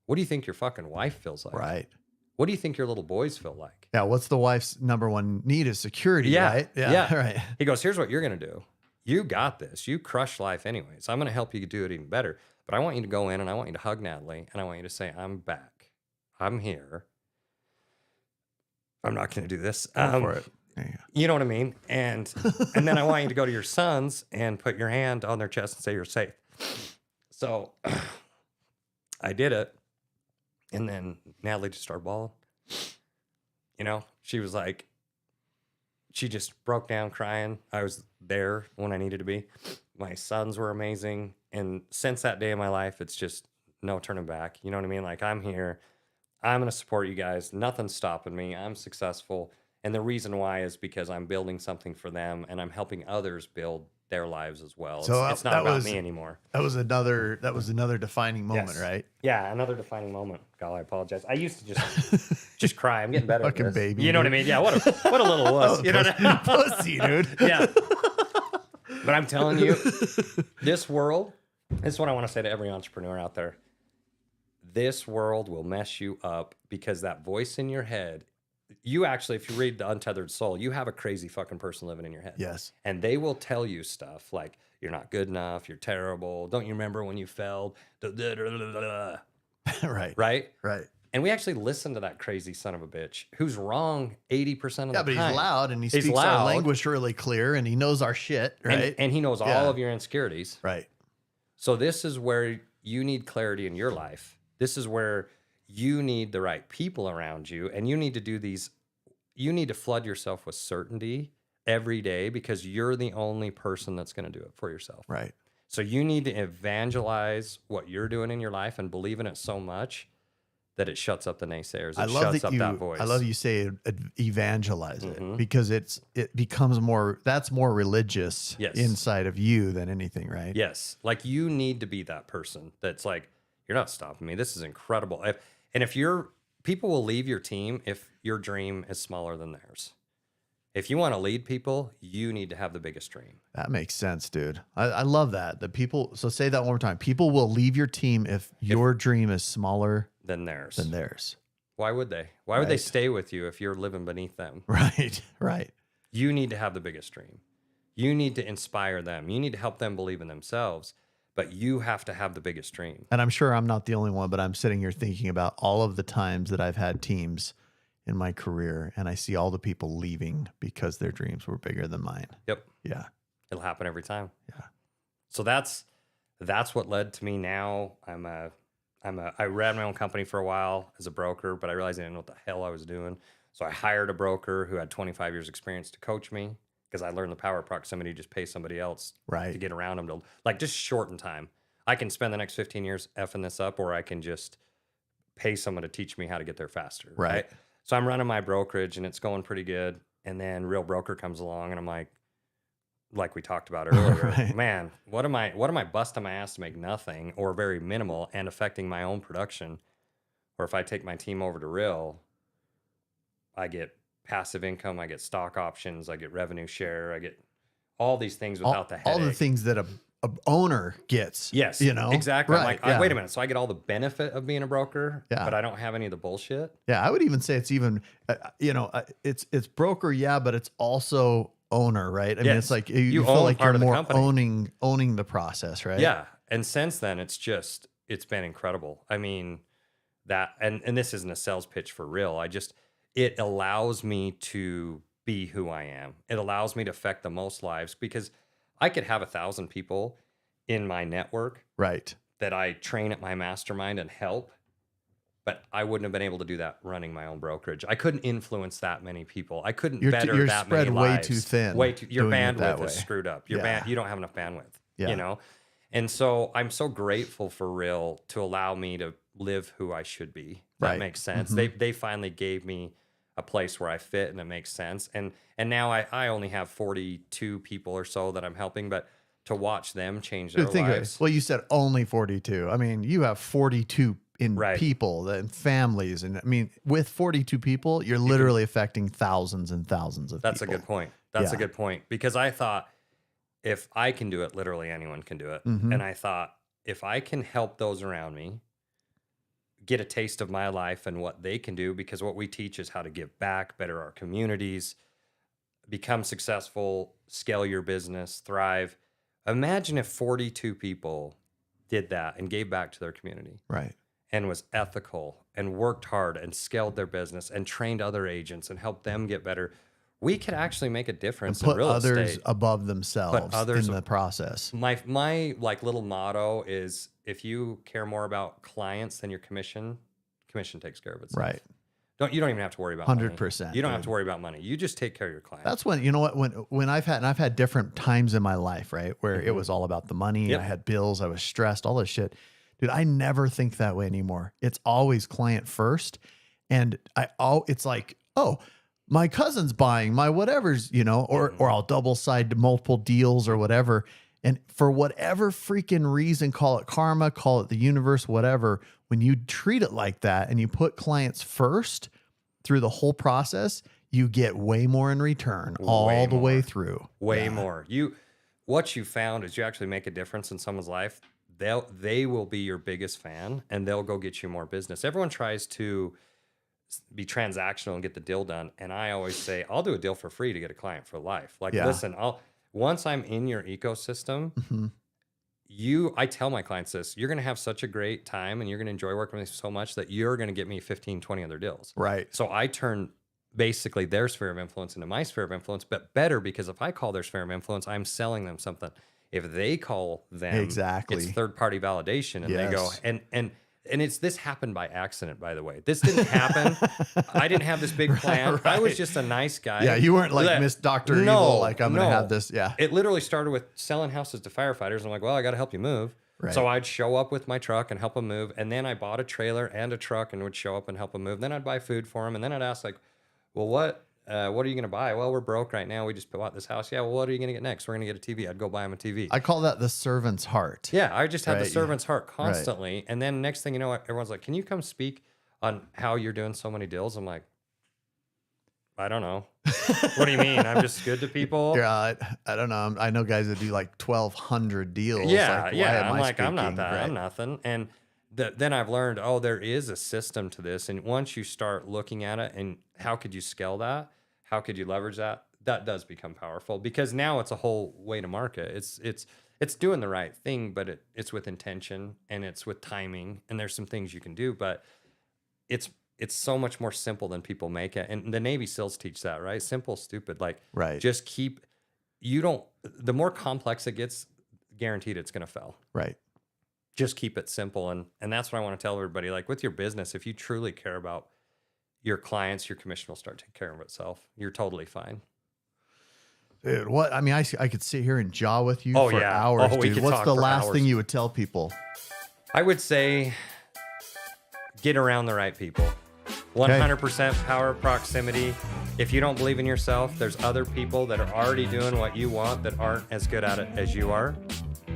What do you think your fucking wife feels like? Right. What do you think your little boys feel like? Yeah. What's the wife's number one need is security, right? Yeah. Right. He goes, here's what you're going to do. You got this. You crush life anyways. I'm going to help you do it even better. But I want you to go in and I want you to hug Natalie and I want you to say, I'm back. I'm here. I'm not going to do this. Go for it. You know what I mean? And then I want you to go to your sons and put your hand on their chest and say you're safe. So I did it. And then Natalie just started bawling. She was like, she just broke down crying. I was there when I needed to be. My sons were amazing. And since that day in my life, it's just no turning back. You know what I mean? Like, I'm here. I'm going to support you guys. Nothing's stopping me. I'm successful. And the reason why is because I'm building something for them and I'm helping others build their lives as well. So it's not about me anymore. That was another defining moment, right? Yeah, another defining moment. God, I apologize. I used to just cry. I'm getting better at Fucking this. baby. You know what I mean? Yeah, what a little wuss. You know what I mean? Pussy, dude. Yeah. But I'm telling you, this world, this is what I want to say to every entrepreneur out there. This world will mess you up because that voice in your head, you actually, if you read The Untethered Soul, you have a crazy fucking person living in your head. Yes. And they will tell you stuff like, you're not good enough, you're terrible, don't you remember when you failed? Right. Right? Right. And we actually listen to that crazy son of a bitch who's wrong 80% of the time. Yeah, but he's loud and he speaks our language really clear and he knows our shit, right? And he knows all of your insecurities. Right. So this is where you need clarity in your life. This is where you need the right people around you, and you need to do these. You need to flood yourself with certainty every day because you're the only person that's going to do it for yourself. Right. So you need to evangelize what you're doing in your life and believe in it so much that it shuts up the naysayers. It shuts up that voice. I love you say evangelize it because it becomes that's more religious inside of you than anything, right? Yes. Like, you need to be that person that's like, you're not stopping me. This is incredible. If people will leave your team if your dream is smaller than theirs. If you want to lead people, you need to have the biggest dream. That makes sense, dude. I love that. So say that one more time. People will leave your team if your dream is smaller than theirs. Why would they? Why would they stay with you if you're living beneath them? Right, right. You need to have the biggest dream. You need to inspire them. You need to help them believe in themselves. But you have to have the biggest dream. And I'm sure I'm not the only one, but I'm sitting here thinking about all of the times that I've had teams in my career and I see all the people leaving because their dreams were bigger than mine. Yep. Yeah. It'll happen every time. Yeah. So that's what led to me now. I ran my own company for a while as a broker, but I realized I didn't know what the hell I was doing. So I hired a broker who had 25 years experience to coach me. Because I learned the power of proximity to just pay somebody else to get around them, to just shorten time. I can spend the next 15 years effing this up, or I can just pay someone to teach me how to get there faster. Right. So I'm running my brokerage and it's going pretty good. And then Real Broker comes along and I'm like we talked about earlier, man, what am I busting my ass to make nothing or very minimal and affecting my own production? Or if I take my team over to Real, I get passive income, I get stock options, I get revenue share, I get all these things without the headache. All the things that a owner gets. Yes, you know, exactly. Right, I'm like, wait a minute. So I get all the benefit of being a broker, Yeah. but I don't have any of the bullshit. Yeah, I would even say it's even, it's broker, but it's also owner, right? I mean, it's like you feel like you're more owning the process, right? Yeah, and since then, it's been incredible. I mean, and this isn't a sales pitch for real. It allows me to be who I am. It allows me to affect the most lives because I could have 1,000 people in my network, right, that I train at my mastermind and help, but I wouldn't have been able to do that running my own brokerage. I couldn't influence that many people. I couldn't better that many lives. Way too thin. Your bandwidth is screwed up. You don't have enough bandwidth. Yeah. You know, and so I'm so grateful for Real to allow me to live who I should be. That makes sense. Mm-hmm. They finally gave me a place where I fit and it makes sense. And now I only have 42 people or so that I'm helping, but to watch them change their lives. Well, you said only 42. I mean, you have 42 people and families. And I mean, with 42 people, you're literally affecting thousands and thousands of people. That's a good point. That's a good point. Because I thought if I can do it, literally anyone can do it. Mm-hmm. And I thought if I can help those around me get a taste of my life and what they can do, because what we teach is how to give back, better our communities, become successful, scale your business, thrive. Imagine if 42 people did that and gave back to their community. Right. And was ethical and worked hard and scaled their business and trained other agents and helped them get better. We could actually make a difference and put in real others estate. Above themselves in the process. My like little motto is if you care more about clients than your commission takes care of itself. Right. You don't even have to worry about 100%. money. You don't have to worry about money. You just take care of your clients. That's when, you know what, when I've had different times in my life, right, where it was all about the money. Yep. I had bills, I was stressed, all this shit. Dude, I never think that way anymore. It's always client first. And it's like, oh, my cousin's buying my whatever's, or I'll double side multiple deals or whatever. And for whatever freaking reason, call it karma, call it the universe, whatever, when you treat it like that and you put clients first through the whole process, you get way more in return all the way through. Way more. What you found is you actually make a difference in someone's life. They will be your biggest fan and they'll go get you more business. Everyone tries to be transactional and get the deal done. And I always say, I'll do a deal for free to get a client for life. Like, listen, once I'm in your ecosystem, I tell my clients this, you're going to have such a great time and you're going to enjoy working with me so much that you're going to get me 15, 20 other deals. Right. So I turn basically their sphere of influence into my sphere of influence, but better because if I call their sphere of influence, I'm selling them something. If they call them, it's third-party validation, and they go, and this happened by accident, by the way. This didn't happen. I didn't have this big plan. Right. I was just a nice guy. Yeah, you weren't like Miss Dr. Evil, like I'm going to have this. Yeah. It literally started with selling houses to firefighters. I'm like, well, I got to help you move. Right. So I'd show up with my truck and help them move. And then I bought a trailer and a truck and would show up and help them move. Then I'd buy food for them. And then I'd ask like, well, what are you going to buy? Well, we're broke right now. We just bought this house. Yeah. Well, what are you going to get next? We're going to get a TV. I'd go buy them a TV. I call that the servant's heart. Yeah. I just had the servant's heart constantly. Right. And then next thing you know, everyone's like, can you come speak on how you're doing so many deals? I'm like, I don't know. What do you mean? I'm just good to people? Yeah, I don't know. I know guys that do like 1,200 deals. Yeah. Like, I'm like, I'm not that. Right. I'm nothing. And then I've learned, there is a system to this. And once you start looking at it and how could you scale that? How could you leverage that? That does become powerful because now it's a whole way to market. It's doing the right thing, but it's with intention and it's with timing. And there's some things you can do, but it's so much more simple than people make it. And the Navy SEALs teach that, right? Simple, stupid. Like, just the more complex it gets, guaranteed it's going to fail. Right. Just keep it simple. And that's what I want to tell everybody. Like with your business, if you truly care about your clients, your commission will start taking care of itself. You're totally fine. Dude, what? I mean, I could sit here and jaw with you for hours, dude. What's the last thing you would tell people? I would say get around the right people. 100% power of proximity. If you don't believe in yourself, there's other people that are already doing what you want that aren't as good at it as you are.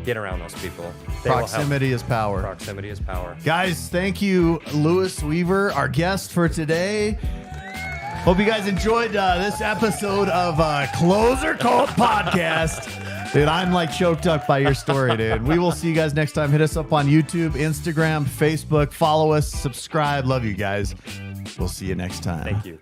Get around those people. Proximity is power. Proximity is power. Guys, thank you, Lewis Weaver, our guest for today. Hope you guys enjoyed this episode of Clozer Cult Podcast. Dude, I'm like choked up by your story, dude. We will see you guys next time. Hit us up on YouTube, Instagram, Facebook. Follow us, subscribe. Love you guys. We'll see you next time. Thank you.